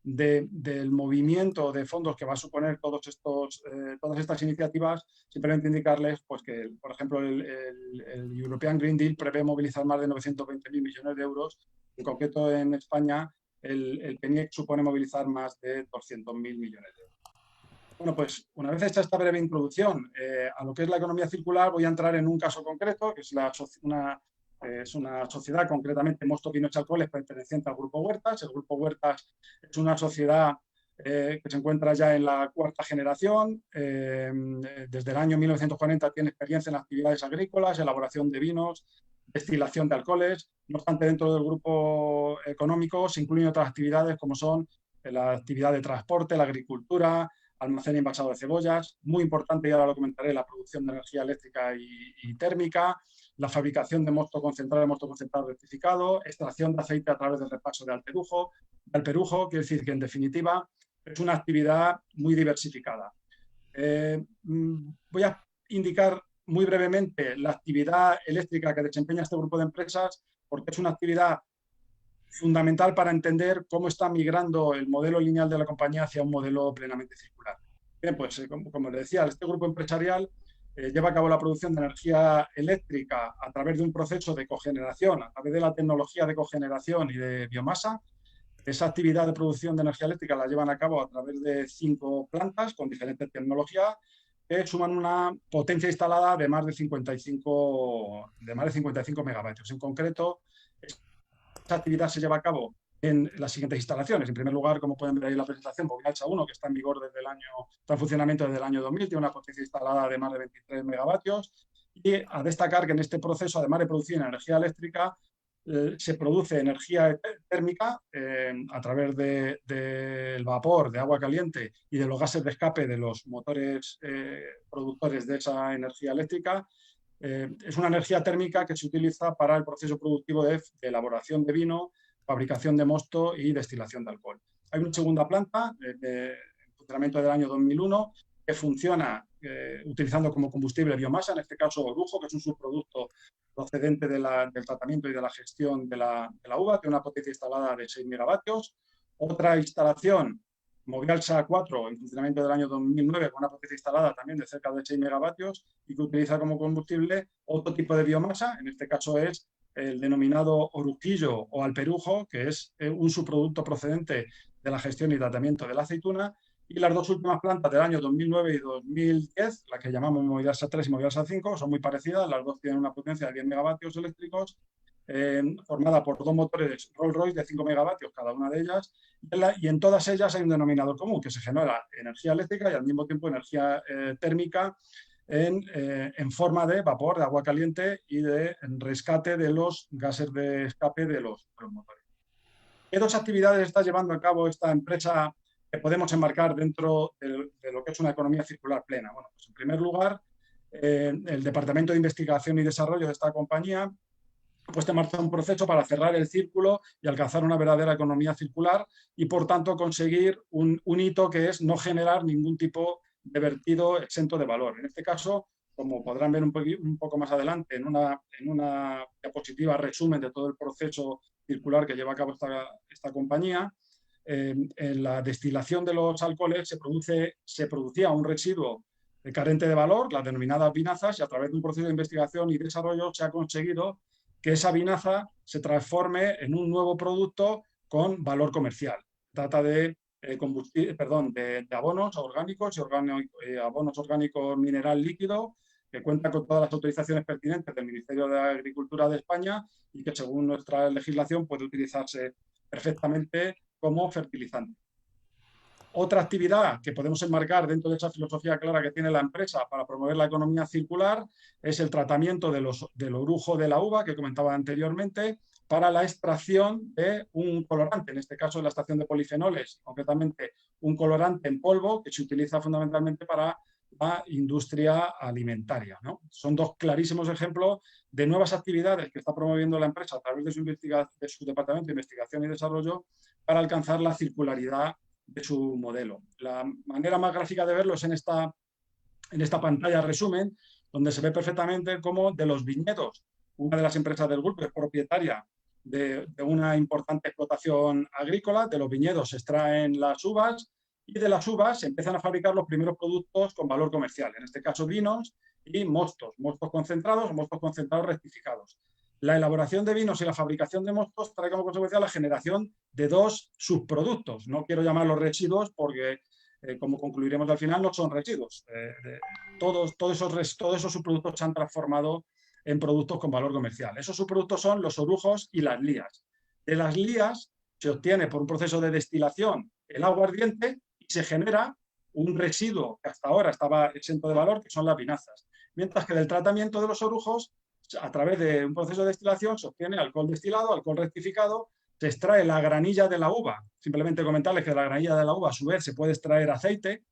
del movimiento de fondos que va a suponer todas estas iniciativas, simplemente indicarles pues, que, por ejemplo, el European Green Deal prevé movilizar más de 920.000 millones de euros. En concreto, en España, el PNIEC supone movilizar más de 200.000 millones de euros. Bueno, pues una vez hecha esta breve introducción a lo que es la economía circular, voy a entrar en un caso concreto, que es una sociedad, concretamente Mosto Vinos y Alcoholes, perteneciente al Grupo Huertas. El Grupo Huertas es una sociedad que se encuentra ya en la cuarta generación. Desde el año 1940 tiene experiencia en actividades agrícolas, elaboración de vinos, destilación de alcoholes. No obstante, dentro del grupo económico se incluyen otras actividades como son la actividad de transporte, la agricultura, almacén envasado de cebollas, muy importante, y ahora lo comentaré, la producción de energía eléctrica y térmica, la fabricación de mosto concentrado rectificado, extracción de aceite a través del repaso de alperujo, quiere decir que en definitiva es una actividad muy diversificada. Voy a indicar muy brevemente la actividad eléctrica que desempeña este grupo de empresas, porque es una actividad fundamental para entender cómo está migrando el modelo lineal de la compañía hacia un modelo plenamente circular. Bien, pues como les decía, este grupo empresarial lleva a cabo la producción de energía eléctrica a través de un proceso de cogeneración, a través de la tecnología de cogeneración y de biomasa. Esa actividad de producción de energía eléctrica la llevan a cabo a través de 5 plantas con diferentes tecnologías que suman una potencia instalada de más de 55 megavatios. En concreto, esta actividad se lleva a cabo en las siguientes instalaciones. En primer lugar, como pueden ver ahí en la presentación, Movialsa 1, que está en vigor está en funcionamiento desde el año 2000, tiene una potencia instalada de más de 23 megavatios. Y a destacar que en este proceso, además de producir energía eléctrica, se produce energía térmica a través del vapor, de agua caliente y de los gases de escape de los motores productores de esa energía eléctrica. Es una energía térmica que se utiliza para el proceso productivo de elaboración de vino, fabricación de mosto y destilación de alcohol. Hay una segunda planta en funcionamiento del año 2001 que funciona utilizando como combustible biomasa, en este caso orujo, que es un subproducto procedente del tratamiento y de la gestión de la uva, tiene una potencia instalada de 6 megavatios. Otra instalación, Movialsa 4, en funcionamiento del año 2009, con una potencia instalada también de cerca de 6 megavatios y que utiliza como combustible otro tipo de biomasa, en este caso es el denominado orujillo o alperujo, que es un subproducto procedente de la gestión y tratamiento de la aceituna. Y las dos últimas plantas del año 2009 y 2010, la que llamamos Movialsa 3 y Movialsa 5, son muy parecidas, las dos tienen una potencia de 10 megavatios eléctricos, formada por 2 motores Rolls-Royce de 5 megavatios cada una de ellas, y en todas ellas hay un denominador común, que se genera energía eléctrica y al mismo tiempo energía térmica en forma de vapor, de agua caliente y de rescate de los gases de escape de los motores. ¿Qué dos actividades está llevando a cabo esta empresa que podemos enmarcar dentro de lo que es una economía circular plena? Bueno, pues en primer lugar, el Departamento de Investigación y Desarrollo de esta compañía ha puesto en marcha un proceso para cerrar el círculo y alcanzar una verdadera economía circular y, por tanto, conseguir un hito que es no generar ningún tipo de vertido exento de valor. En este caso, como podrán ver un poco más adelante, en una diapositiva resumen de todo el proceso circular que lleva a cabo esta compañía, en la destilación de los alcoholes se producía un residuo carente de valor, las denominadas vinazas, y a través de un proceso de investigación y desarrollo se ha conseguido que esa vinaza se transforme en un nuevo producto con valor comercial. Trata de abonos orgánicos y abonos orgánicos mineral líquido, que cuenta con todas las autorizaciones pertinentes del Ministerio de Agricultura de España y que, según nuestra legislación, puede utilizarse perfectamente como fertilizante. Otra actividad que podemos enmarcar dentro de esa filosofía clara que tiene la empresa para promover la economía circular es el tratamiento del orujo de la uva, que comentaba anteriormente, para la extracción de un colorante, en este caso la extracción de polifenoles, concretamente un colorante en polvo que se utiliza fundamentalmente para la industria alimentaria, ¿no? Son dos clarísimos ejemplos de nuevas actividades que está promoviendo la empresa a través de su departamento de investigación y desarrollo para alcanzar la circularidad de su modelo. La manera más gráfica de verlo es en esta pantalla resumen, donde se ve perfectamente cómo de los viñedos, una de las empresas del grupo es propietaria de una importante explotación agrícola, de los viñedos se extraen las uvas y de las uvas se empiezan a fabricar los primeros productos con valor comercial, en este caso vinos y mostos concentrados o mostos concentrados rectificados. La elaboración de vinos y la fabricación de mostos trae como consecuencia la generación de 2 subproductos. No quiero llamarlos residuos porque, como concluiremos al final, no son residuos. Todos esos subproductos se han transformado en productos con valor comercial. Esos subproductos son los orujos y las lías. De las lías se obtiene por un proceso de destilación el aguardiente y se genera un residuo que hasta ahora estaba exento de valor, que son las vinazas. Mientras que del tratamiento de los orujos, a través de un proceso de destilación, se obtiene alcohol destilado, alcohol rectificado, se extrae la granilla de la uva. Simplemente comentarles que de la granilla de la uva, a su vez, se puede extraer aceite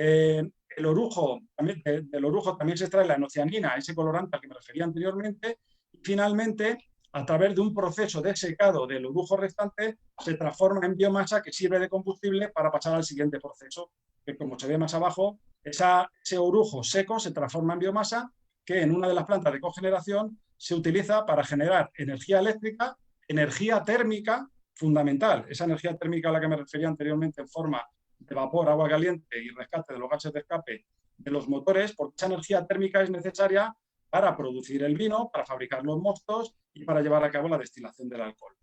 El orujo, también, del orujo también se extrae la enocianina, ese colorante al que me refería anteriormente, y finalmente, a través de un proceso de secado del orujo restante, se transforma en biomasa que sirve de combustible para pasar al siguiente proceso, que como se ve más abajo, ese orujo seco se transforma en biomasa que en una de las plantas de cogeneración se utiliza para generar energía eléctrica, energía térmica fundamental, esa energía térmica a la que me refería anteriormente en forma de vapor, agua caliente y rescate de los gases de escape de los motores, porque esa energía térmica es necesaria para producir el vino, para fabricar los mostos y para llevar a cabo la destilación del alcohol.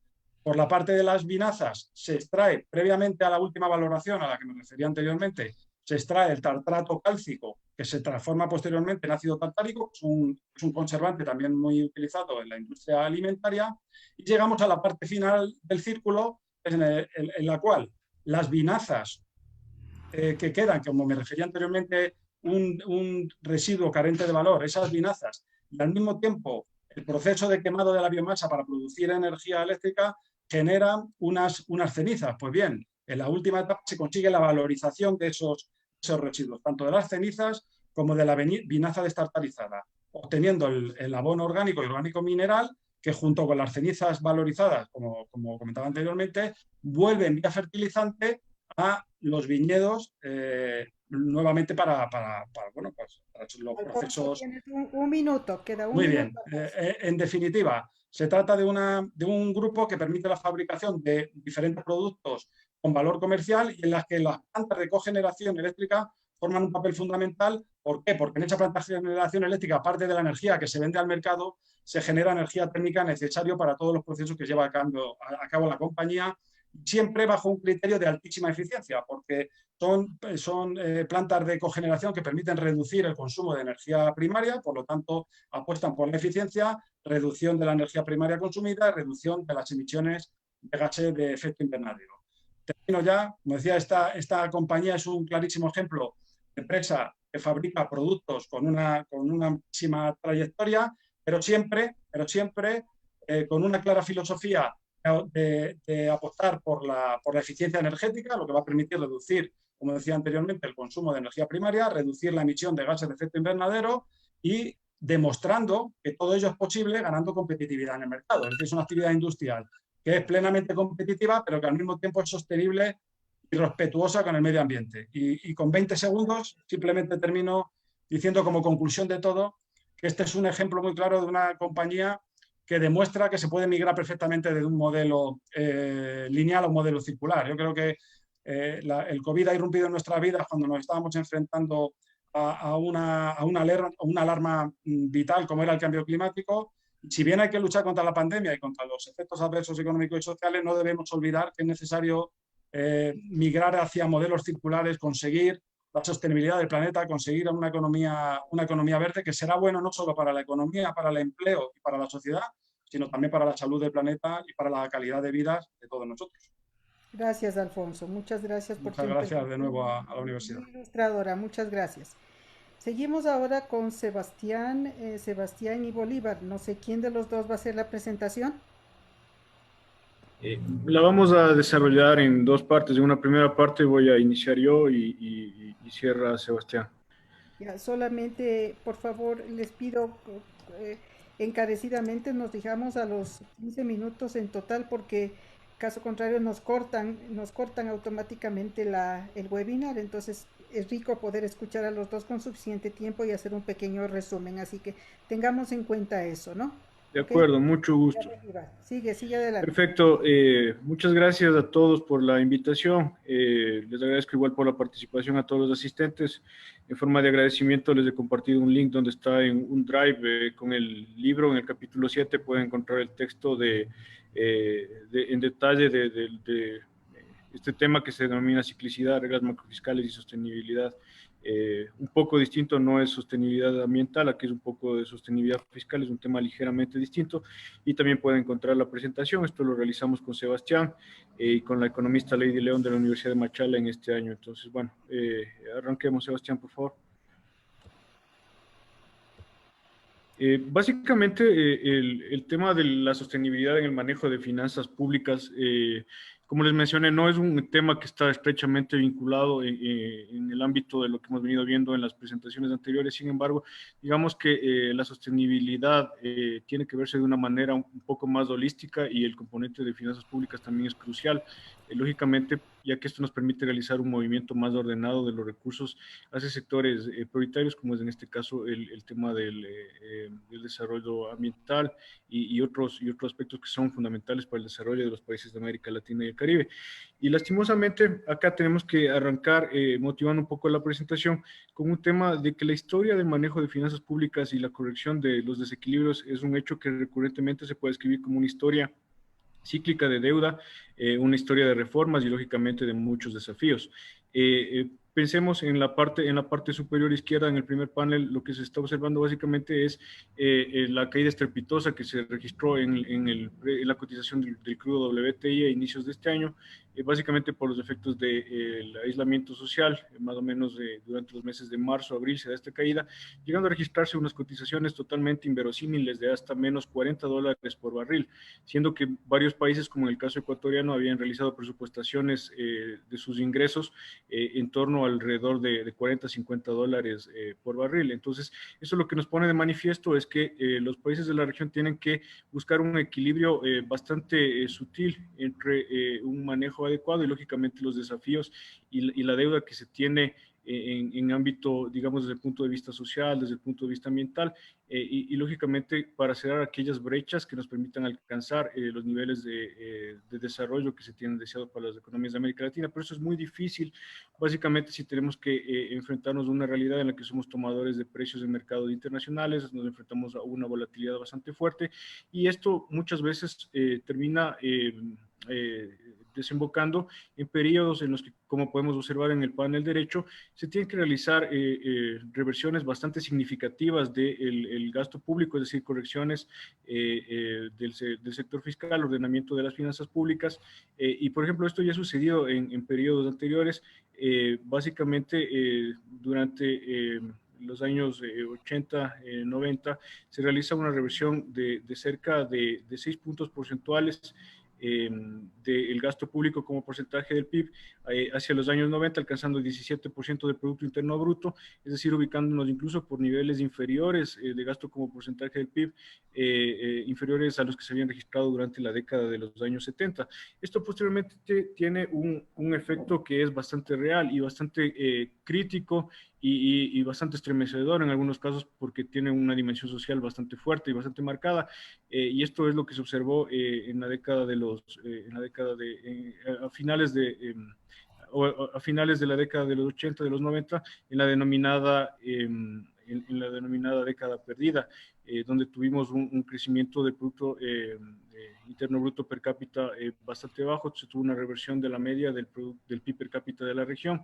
Por la parte de las vinazas, se extrae, previamente a la última valoración a la que me refería anteriormente, se extrae el tartrato cálcico, que se transforma posteriormente en ácido tartárico, es un conservante también muy utilizado en la industria alimentaria, y llegamos a la parte final del círculo, en la cual las vinazas que quedan, como me refería anteriormente, un residuo carente de valor, esas vinazas, y al mismo tiempo el proceso de quemado de la biomasa para producir energía eléctrica genera unas cenizas. Pues bien, en la última etapa se consigue la valorización de esos residuos, tanto de las cenizas como de la vinaza destartarizada, obteniendo el abono orgánico y orgánico mineral que junto con las cenizas valorizadas, como comentaba anteriormente, vuelven vía fertilizante a los viñedos nuevamente para los procesos. Tienes un minuto, queda un Muy minuto. bien. En definitiva, se trata de un grupo que permite la fabricación de diferentes productos con valor comercial y en las que las plantas de cogeneración eléctrica forman un papel fundamental. ¿Por qué? Porque en esa planta de generación eléctrica, aparte de la energía que se vende al mercado, se genera energía térmica necesaria para todos los procesos que lleva a cabo la compañía, siempre bajo un criterio de altísima eficiencia, porque son plantas de cogeneración que permiten reducir el consumo de energía primaria, por lo tanto apuestan por la eficiencia, reducción de la energía primaria consumida, reducción de las emisiones de gases de efecto invernadero. Termino ya, como decía, esta compañía es un clarísimo ejemplo de empresa que fabrica productos con una altísima trayectoria, pero siempre con una clara filosofía de apostar por la eficiencia energética, lo que va a permitir reducir, como decía anteriormente, el consumo de energía primaria, reducir la emisión de gases de efecto invernadero y demostrando que todo ello es posible ganando competitividad en el mercado. Es decir, es una actividad industrial que es plenamente competitiva, pero que al mismo tiempo es sostenible y respetuosa con el medio ambiente. Y con 20 segundos simplemente termino diciendo como conclusión de todo que este es un ejemplo muy claro de una compañía que demuestra que se puede migrar perfectamente de un modelo lineal a un modelo circular. Yo creo que el COVID ha irrumpido en nuestras vidas cuando nos estábamos enfrentando a una alarma vital como era el cambio climático. Si bien hay que luchar contra la pandemia y contra los efectos adversos económicos y sociales, no debemos olvidar que es necesario migrar hacia modelos circulares, conseguir la sostenibilidad del planeta, conseguir una economía verde que será bueno no solo para la economía, para el empleo y para la sociedad, sino también para la salud del planeta y para la calidad de vida de todos nosotros. Gracias, Alfonso. Muchas gracias por Muchas gracias de nuevo a la universidad. Muy ilustradora, muchas gracias. Seguimos ahora con Sebastián y Bolívar. No sé quién de los dos va a hacer la presentación. La vamos a desarrollar en dos partes. En una primera parte voy a iniciar yo y cierra Sebastián. Ya, solamente, por favor, les pido encarecidamente nos dejamos a los 15 minutos en total porque caso contrario nos cortan automáticamente el webinar. Entonces es rico poder escuchar a los dos con suficiente tiempo y hacer un pequeño resumen. Así que tengamos en cuenta eso, ¿no? De acuerdo, mucho gusto. Sigue adelante. Perfecto, muchas gracias a todos por la invitación. Les agradezco igual por la participación a todos los asistentes. En forma de agradecimiento les he compartido un link donde está en un drive con el libro. En el capítulo 7 pueden encontrar el texto en detalle de este tema que se denomina ciclicidad, reglas macrofiscales y sostenibilidad. Un poco distinto, no es sostenibilidad ambiental, aquí es un poco de sostenibilidad fiscal, es un tema ligeramente distinto, y también pueden encontrar la presentación. Esto lo realizamos con Sebastián y con la economista Lady León de la Universidad de Machala en este año. Entonces, bueno, arranquemos. Sebastián, por favor. Básicamente, el tema de la sostenibilidad en el manejo de finanzas públicas como les mencioné, no es un tema que está estrechamente vinculado en el ámbito de lo que hemos venido viendo en las presentaciones anteriores. Sin embargo, digamos que la sostenibilidad tiene que verse de una manera un poco más holística y el componente de finanzas públicas también es crucial. Lógicamente, ya que esto nos permite realizar un movimiento más ordenado de los recursos hacia sectores prioritarios, como es en este caso el tema del desarrollo ambiental y otros aspectos que son fundamentales para el desarrollo de los países de América Latina y el Caribe. Y lastimosamente, acá tenemos que arrancar motivando un poco la presentación con un tema de que la historia del manejo de finanzas públicas y la corrección de los desequilibrios es un hecho que recurrentemente se puede escribir como una historia cíclica de deuda, una historia de reformas y lógicamente de muchos desafíos. Pensemos en la parte superior izquierda, en el primer panel, lo que se está observando básicamente es la caída estrepitosa que se registró en la cotización del crudo WTI a inicios de este año, básicamente por los efectos del aislamiento social, más o menos durante los meses de marzo, abril se da esta caída, llegando a registrarse unas cotizaciones totalmente inverosímiles de hasta menos $40 por barril, siendo que varios países, como en el caso ecuatoriano, habían realizado presupuestaciones de sus ingresos en torno alrededor de $40-50 por barril. Entonces, eso lo que nos pone de manifiesto es que los países de la región tienen que buscar un equilibrio bastante sutil entre un manejo adecuado y lógicamente los desafíos y la deuda que se tiene en ámbito, digamos, desde el punto de vista social, desde el punto de vista ambiental y lógicamente para cerrar aquellas brechas que nos permitan alcanzar los niveles de desarrollo que se tienen deseado para las economías de América Latina. Pero eso es muy difícil, básicamente si tenemos que enfrentarnos a una realidad en la que somos tomadores de precios de mercados internacionales, nos enfrentamos a una volatilidad bastante fuerte y esto muchas veces termina desembocando en periodos en los que, como podemos observar en el panel derecho, se tienen que realizar reversiones bastante significativas del gasto público, es decir, correcciones del sector fiscal, ordenamiento de las finanzas públicas, y por ejemplo esto ya ha sucedido en periodos anteriores, básicamente durante los años 80, 90, se realiza una reversión de cerca de 6 puntos porcentuales del gasto público como porcentaje del PIB hacia los años 90, alcanzando el 17% del Producto Interno Bruto, es decir, ubicándonos incluso por niveles inferiores de gasto como porcentaje del PIB, inferiores a los que se habían registrado durante la década de los años 70. Esto posteriormente tiene un efecto que es bastante real y bastante crítico y bastante estremecedor en algunos casos porque tiene una dimensión social bastante fuerte y bastante marcada, y esto es lo que se observó en la década de a finales de la década de los 80, de los 90, en la denominada década perdida, donde tuvimos un crecimiento del Producto Interno Bruto per cápita bastante bajo, se tuvo una reversión de la media del PIB per cápita de la región,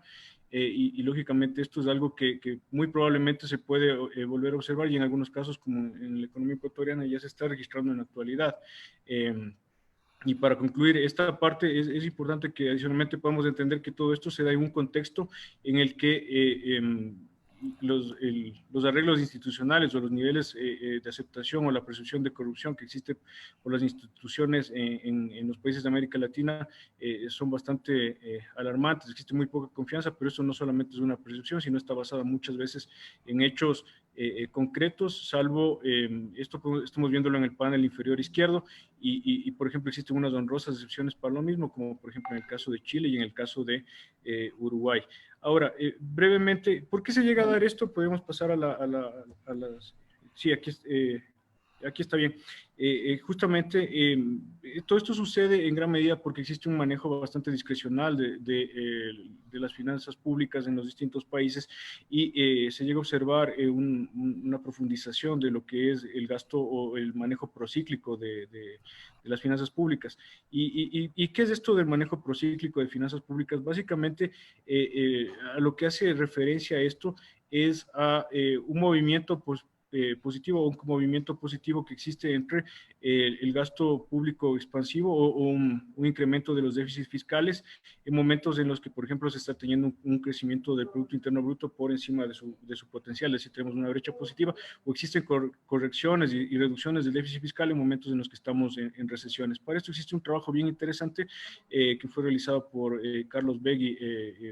y lógicamente esto es algo que muy probablemente se puede volver a observar y en algunos casos, como en la economía ecuatoriana, ya se está registrando en la actualidad. Y para concluir esta parte, es importante que adicionalmente podamos entender que todo esto se da en un contexto en el que los arreglos institucionales o los niveles de aceptación o la percepción de corrupción que existe por las instituciones en los países de América Latina son bastante alarmantes. Existe muy poca confianza, pero eso no solamente es una percepción, sino está basada muchas veces en hechos concretos, salvo esto estamos viéndolo en el panel inferior izquierdo y por ejemplo existen unas honrosas excepciones para lo mismo, como por ejemplo en el caso de Chile y en el caso de Uruguay. Ahora, brevemente, ¿por qué se llega a dar esto? Podemos pasar a las... Sí, aquí está bien. Justamente, todo esto sucede en gran medida porque existe un manejo bastante discrecional de las finanzas públicas en los distintos países y se llega a observar una profundización de lo que es el gasto o el manejo procíclico de las finanzas públicas. ¿Y qué es esto del manejo procíclico de finanzas públicas? Básicamente, a lo que hace referencia a esto es a un movimiento, pues, positivo o un movimiento positivo que existe entre el gasto público expansivo o un incremento de los déficits fiscales en momentos en los que, por ejemplo, se está teniendo un crecimiento del Producto Interno Bruto por encima de su potencial, es decir, tenemos una brecha positiva, o existen correcciones y reducciones del déficit fiscal en momentos en los que estamos en recesiones. Para esto existe un trabajo bien interesante que fue realizado por Carlos Begui,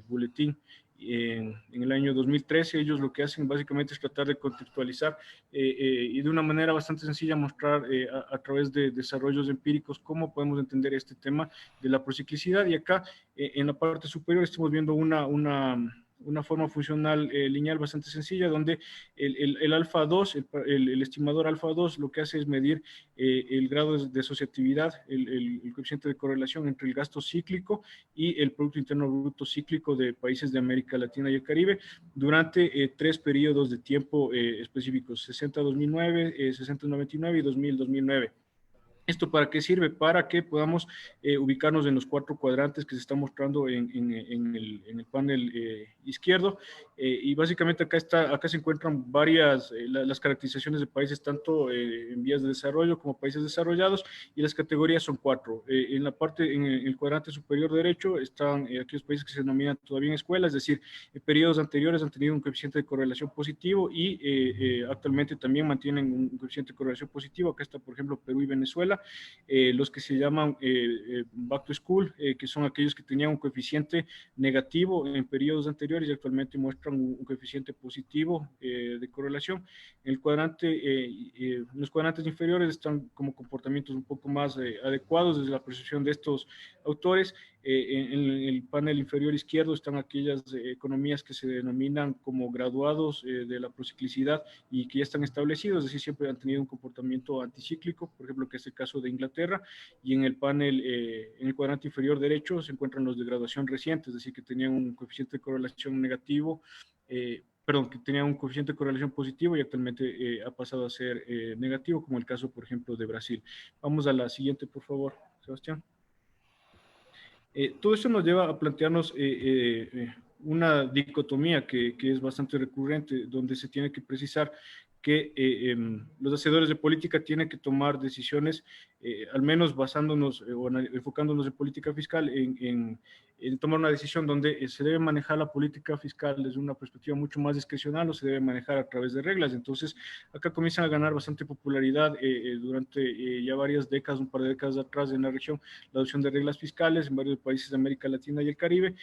Boletín, en el año 2013. Ellos lo que hacen básicamente es tratar de contextualizar y de una manera bastante sencilla mostrar a través de desarrollos empíricos cómo podemos entender este tema de la prociclicidad. Y acá en la parte superior estamos viendo una forma funcional lineal bastante sencilla, donde el alfa 2, el estimador alfa 2, lo que hace es medir el grado de asociatividad, el coeficiente de correlación entre el gasto cíclico y el Producto Interno Bruto cíclico de países de América Latina y el Caribe durante 3 periodos de tiempo específicos: 60-2009, 60-99 y 2000-2009. ¿Esto para qué sirve? Para que podamos ubicarnos en los 4 cuadrantes que se está mostrando en el panel izquierdo. Y básicamente acá se encuentran varias, las caracterizaciones de países tanto en vías de desarrollo como países desarrollados, y las categorías son 4. En el cuadrante superior derecho están aquellos países que se denominan todavía en escuela, es decir, en periodos anteriores han tenido un coeficiente de correlación positivo y actualmente también mantienen un coeficiente de correlación positivo. Acá está, por ejemplo, Perú y Venezuela. Los que se llaman back to school, que son aquellos que tenían un coeficiente negativo en periodos anteriores y actualmente muestran un coeficiente positivo de correlación. En los cuadrantes inferiores están como comportamientos un poco más adecuados desde la percepción de estos autores. En el panel inferior izquierdo están aquellas economías que se denominan como graduados de la prociclicidad y que ya están establecidos, es decir, siempre han tenido un comportamiento anticíclico, por ejemplo, que es el caso de Inglaterra. Y en el panel, en el cuadrante inferior derecho, se encuentran los de graduación reciente, es decir, que tenían un coeficiente de correlación negativo, que tenían un coeficiente de correlación positivo y actualmente ha pasado a ser negativo, como el caso, por ejemplo, de Brasil. Vamos a la siguiente, por favor, Sebastián. Todo esto nos lleva a plantearnos una dicotomía que es bastante recurrente, donde se tiene que precisar que los hacedores de política tienen que tomar decisiones, al menos basándonos o enfocándonos en política fiscal, en tomar una decisión donde se debe manejar la política fiscal desde una perspectiva mucho más discrecional o se debe manejar a través de reglas. Entonces, acá comienzan a ganar bastante popularidad durante ya varias décadas, un par de décadas atrás en la región, la adopción de reglas fiscales en varios países de América Latina y el Caribe,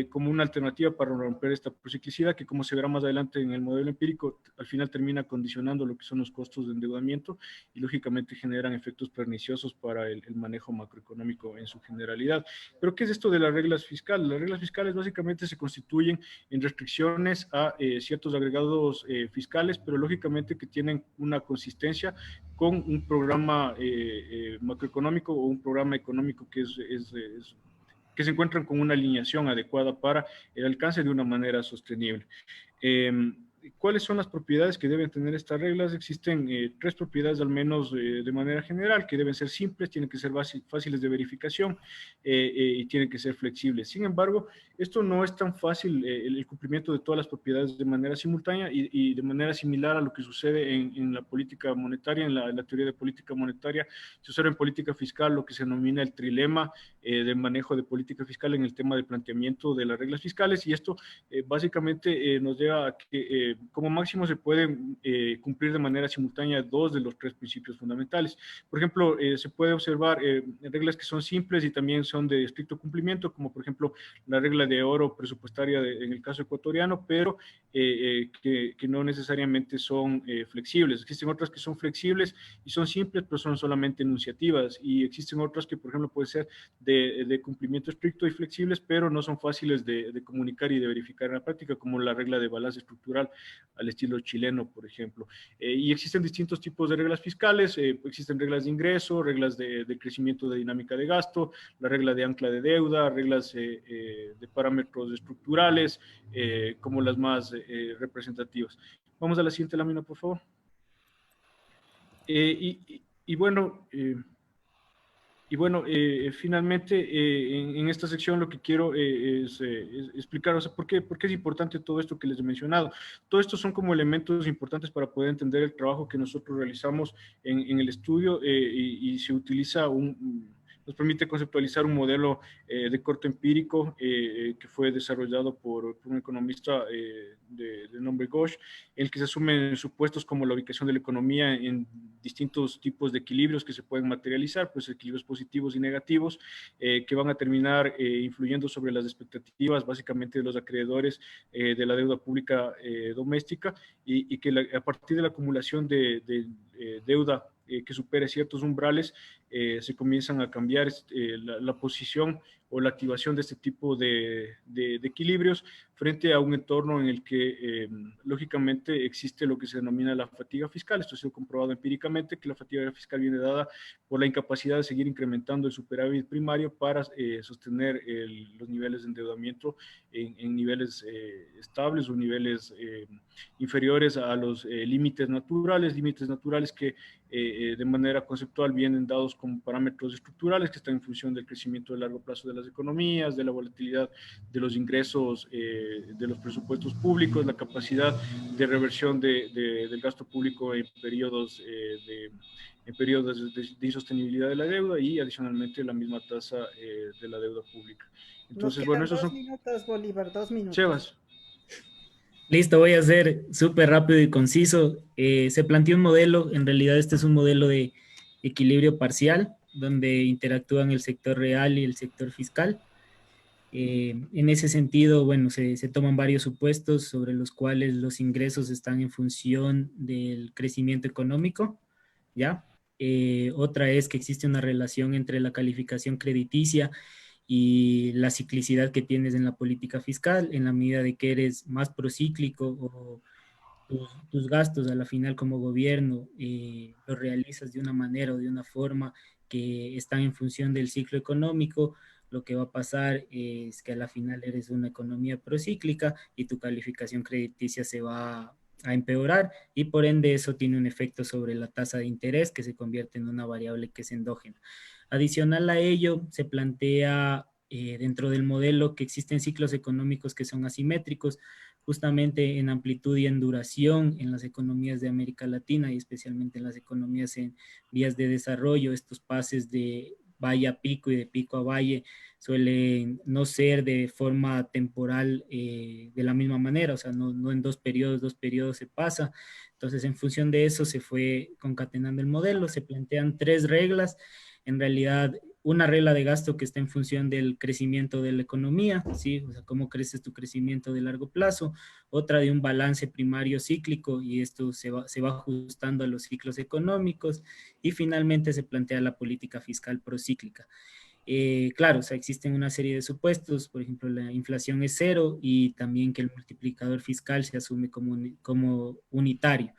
como una alternativa para romper esta prociclicidad que, como se verá más adelante en el modelo empírico, al final termina condicionando lo que son los costos de endeudamiento y lógicamente generan efectos perniciosos para el manejo macroeconómico en su generalidad. Pero ¿qué es esto de las reglas fiscales? Las reglas fiscales básicamente se constituyen en restricciones a ciertos agregados fiscales, pero lógicamente que tienen una consistencia con un programa macroeconómico o un programa económico que que se encuentran con una alineación adecuada para el alcance de una manera sostenible. ¿Cuáles son las propiedades que deben tener estas reglas? Existen 3 propiedades al menos de manera general, que deben ser simples, tienen que ser fáciles de verificación y tienen que ser flexibles. Sin embargo, esto no es tan fácil, el cumplimiento de todas las propiedades de manera simultánea y de manera similar a lo que sucede en la política monetaria, en la teoría de política monetaria. Se usa en política fiscal lo que se denomina el trilema de manejo de política fiscal en el tema del planteamiento de las reglas fiscales, y esto básicamente nos lleva a que como máximo se pueden cumplir de manera simultánea 2 de los 3 principios fundamentales. Por ejemplo, se puede observar reglas que son simples y también son de estricto cumplimiento, como por ejemplo la regla de oro presupuestaria en el caso ecuatoriano, pero que no necesariamente son flexibles. Existen otras que son flexibles y son simples, pero son solamente enunciativas, y existen otras que, por ejemplo, pueden ser de cumplimiento estricto y flexibles, pero no son fáciles de comunicar y de verificar en la práctica, como la regla de balance estructural al estilo chileno, por ejemplo. Y existen distintos tipos de reglas fiscales, existen reglas de ingreso, reglas de crecimiento de dinámica de gasto, la regla de ancla de deuda, reglas de parámetros estructurales, como las más representativas. Vamos a la siguiente lámina, por favor. Y bueno, Y bueno, finalmente, en esta sección lo que quiero es explicar, o sea, por qué es importante todo esto que les he mencionado. Todo esto son como elementos importantes para poder entender el trabajo que nosotros realizamos en el estudio y se utiliza nos permite conceptualizar un modelo de corte empírico que fue desarrollado por un economista de nombre Ghosh, en el que se asumen supuestos como la ubicación de la economía en distintos tipos de equilibrios que se pueden materializar, pues equilibrios positivos y negativos, que van a terminar influyendo sobre las expectativas básicamente de los acreedores de la deuda pública doméstica y que a partir de la acumulación de deuda que supere ciertos umbrales, se comienzan a cambiar la posición o la activación de este tipo de equilibrios frente a un entorno en el que lógicamente existe lo que se denomina la fatiga fiscal. Esto ha sido comprobado empíricamente, que la fatiga fiscal viene dada por la incapacidad de seguir incrementando el superávit primario para sostener los niveles de endeudamiento en niveles estables o niveles inferiores a los límites naturales que de manera conceptual vienen dados como parámetros estructurales que están en función del crecimiento de largo plazo de las economías, de la volatilidad de los ingresos de los presupuestos públicos, la capacidad de reversión del gasto público en periodos de insostenibilidad de la deuda y adicionalmente la misma tasa de la deuda pública. Nos Entonces, bueno, quedan esos dos son... minutos, Bolívar, 2 minutos. Sebas. Listo, voy a ser súper rápido y conciso. Se planteó un modelo, en realidad este es un modelo de equilibrio parcial, donde interactúan el sector real y el sector fiscal. En ese sentido, bueno, se toman varios supuestos sobre los cuales los ingresos están en función del crecimiento económico, ¿ya? Otra es que existe una relación entre la calificación crediticia y la ciclicidad que tienes en la política fiscal, en la medida de que eres más procíclico o tus gastos a la final como gobierno los realizas de una manera o de una forma que están en función del ciclo económico, lo que va a pasar es que a la final eres una economía procíclica y tu calificación crediticia se va a empeorar y por ende eso tiene un efecto sobre la tasa de interés que se convierte en una variable que es endógena. Adicional a ello, se plantea dentro del modelo que existen ciclos económicos que son asimétricos, justamente en amplitud y en duración en las economías de América Latina y especialmente en las economías en vías de desarrollo. Estos pases de valle a pico y de pico a valle suelen no ser de forma temporal de la misma manera, o sea, no en dos periodos se pasa. Entonces, en función de eso se fue concatenando el modelo, se plantean 3 reglas, en realidad una regla de gasto que está en función del crecimiento de la economía, ¿sí? O sea, cómo creces tu crecimiento de largo plazo, otra de un balance primario cíclico y esto se va ajustando a los ciclos económicos y finalmente se plantea la política fiscal procíclica. Claro, o sea, existen una serie de supuestos, por ejemplo, la inflación es 0 y también que el multiplicador fiscal se asume como unitario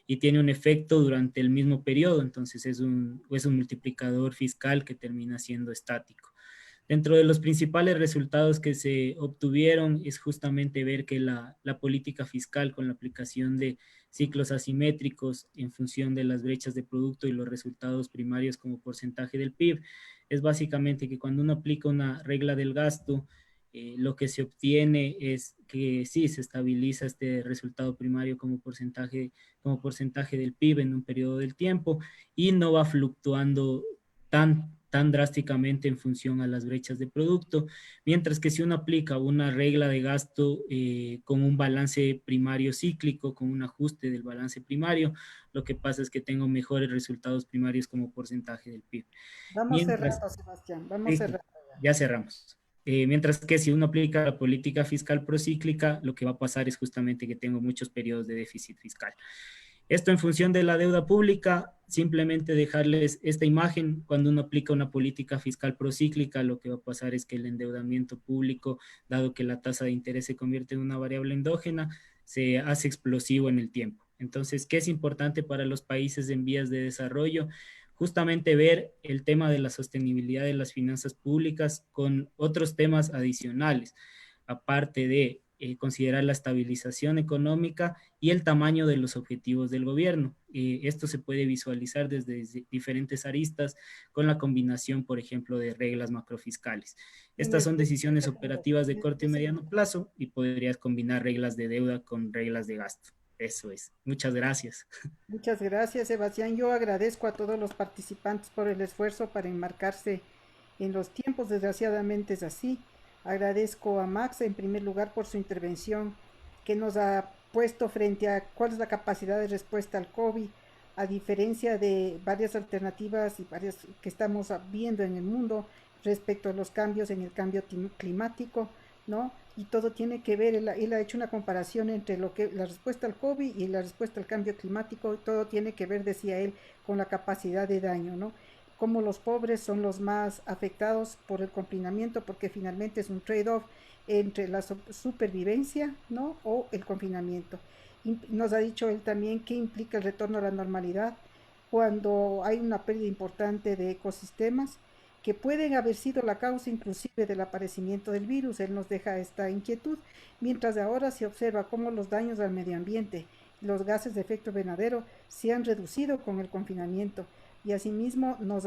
y tiene un efecto durante el mismo periodo, entonces es un multiplicador fiscal que termina siendo estático. Dentro de los principales resultados que se obtuvieron es justamente ver que la política fiscal con la aplicación de ciclos asimétricos en función de las brechas de producto y los resultados primarios como porcentaje del PIB, es básicamente que cuando uno aplica una regla del gasto, lo que se obtiene es que sí, se estabiliza este resultado primario como porcentaje del PIB en un periodo del tiempo y no va fluctuando tan drásticamente en función a las brechas de producto, mientras que si uno aplica una regla de gasto con un balance primario cíclico, con un ajuste del balance primario, lo que pasa es que tengo mejores resultados primarios como porcentaje del PIB. Vamos cerrando, Sebastián, vamos cerrando. Ya cerramos. Mientras que si uno aplica la política fiscal procíclica, lo que va a pasar es justamente que tengo muchos periodos de déficit fiscal. Esto en función de la deuda pública, simplemente dejarles esta imagen, cuando uno aplica una política fiscal procíclica, lo que va a pasar es que el endeudamiento público, dado que la tasa de interés se convierte en una variable endógena, se hace explosivo en el tiempo. Entonces, ¿qué es importante para los países en vías de desarrollo? Justamente ver el tema de la sostenibilidad de las finanzas públicas con otros temas adicionales, aparte de considerar la estabilización económica y el tamaño de los objetivos del gobierno. Esto se puede visualizar desde diferentes aristas con la combinación, por ejemplo, de reglas macrofiscales. Estas son decisiones operativas de corto y mediano plazo y podrías combinar reglas de deuda con reglas de gasto. Eso es. Muchas gracias. Muchas gracias, Sebastián. Yo agradezco a todos los participantes por el esfuerzo para enmarcarse en los tiempos. Desgraciadamente es así. Agradezco a Max en primer lugar por su intervención que nos ha puesto frente a cuál es la capacidad de respuesta al COVID, a diferencia de varias alternativas y varias que estamos viendo en el mundo respecto a los cambios en el cambio climático, ¿no? Y todo tiene que ver, él ha hecho una comparación entre la respuesta al COVID y la respuesta al cambio climático, y todo tiene que ver, decía él, con la capacidad de daño, ¿no? Como los pobres son los más afectados por el confinamiento, porque finalmente es un trade-off entre la supervivencia, ¿no? O el confinamiento. Y nos ha dicho él también qué implica el retorno a la normalidad cuando hay una pérdida importante de ecosistemas que pueden haber sido la causa inclusive del aparecimiento del virus. Él nos deja esta inquietud, mientras ahora se observa cómo los daños al medio ambiente, los gases de efecto invernadero se han reducido con el confinamiento. Y asimismo nos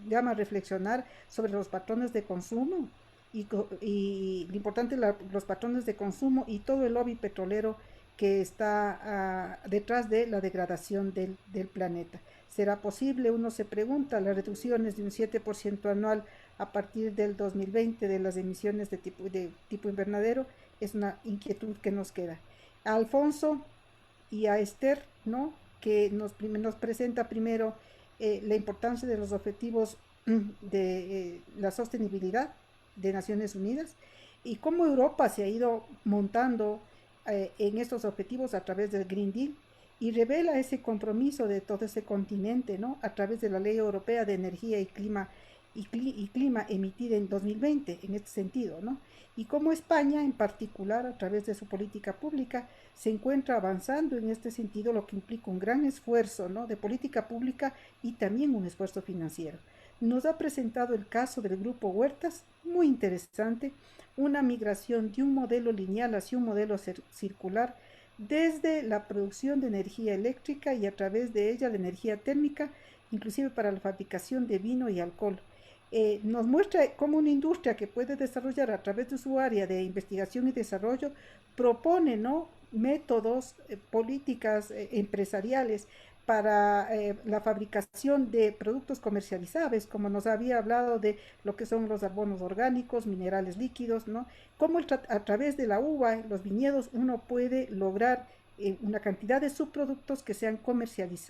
llama a reflexionar sobre los patrones de consumo y lo importante los patrones de consumo y todo el lobby petrolero que está detrás de la degradación del planeta. ¿Será posible? Uno se pregunta, las reducciones de un 7% anual a partir del 2020 de las emisiones de tipo invernadero es una inquietud que nos queda. A Alfonso y a Esther, ¿no?, que nos presenta primero la importancia de los objetivos de la sostenibilidad de Naciones Unidas y cómo Europa se ha ido montando en estos objetivos a través del Green Deal y revela ese compromiso de todo ese continente, ¿no?, a través de la Ley Europea de Energía y Clima emitida en 2020 en este sentido, ¿no? Y cómo España en particular a través de su política pública se encuentra avanzando en este sentido, lo que implica un gran esfuerzo, ¿no?, de política pública y también un esfuerzo financiero. Nos ha presentado el caso del Grupo Huertas, muy interesante, una migración de un modelo lineal hacia un modelo circular desde la producción de energía eléctrica y a través de ella la energía térmica, inclusive para la fabricación de vino y alcohol. Nos muestra cómo una industria que puede desarrollar a través de su área de investigación y desarrollo propone, ¿no?, métodos, políticas empresariales para la fabricación de productos comercializables, como nos había hablado de lo que son los abonos orgánicos, minerales líquidos, ¿no? Cómo a través de la uva, los viñedos, uno puede lograr una cantidad de subproductos que sean comercializables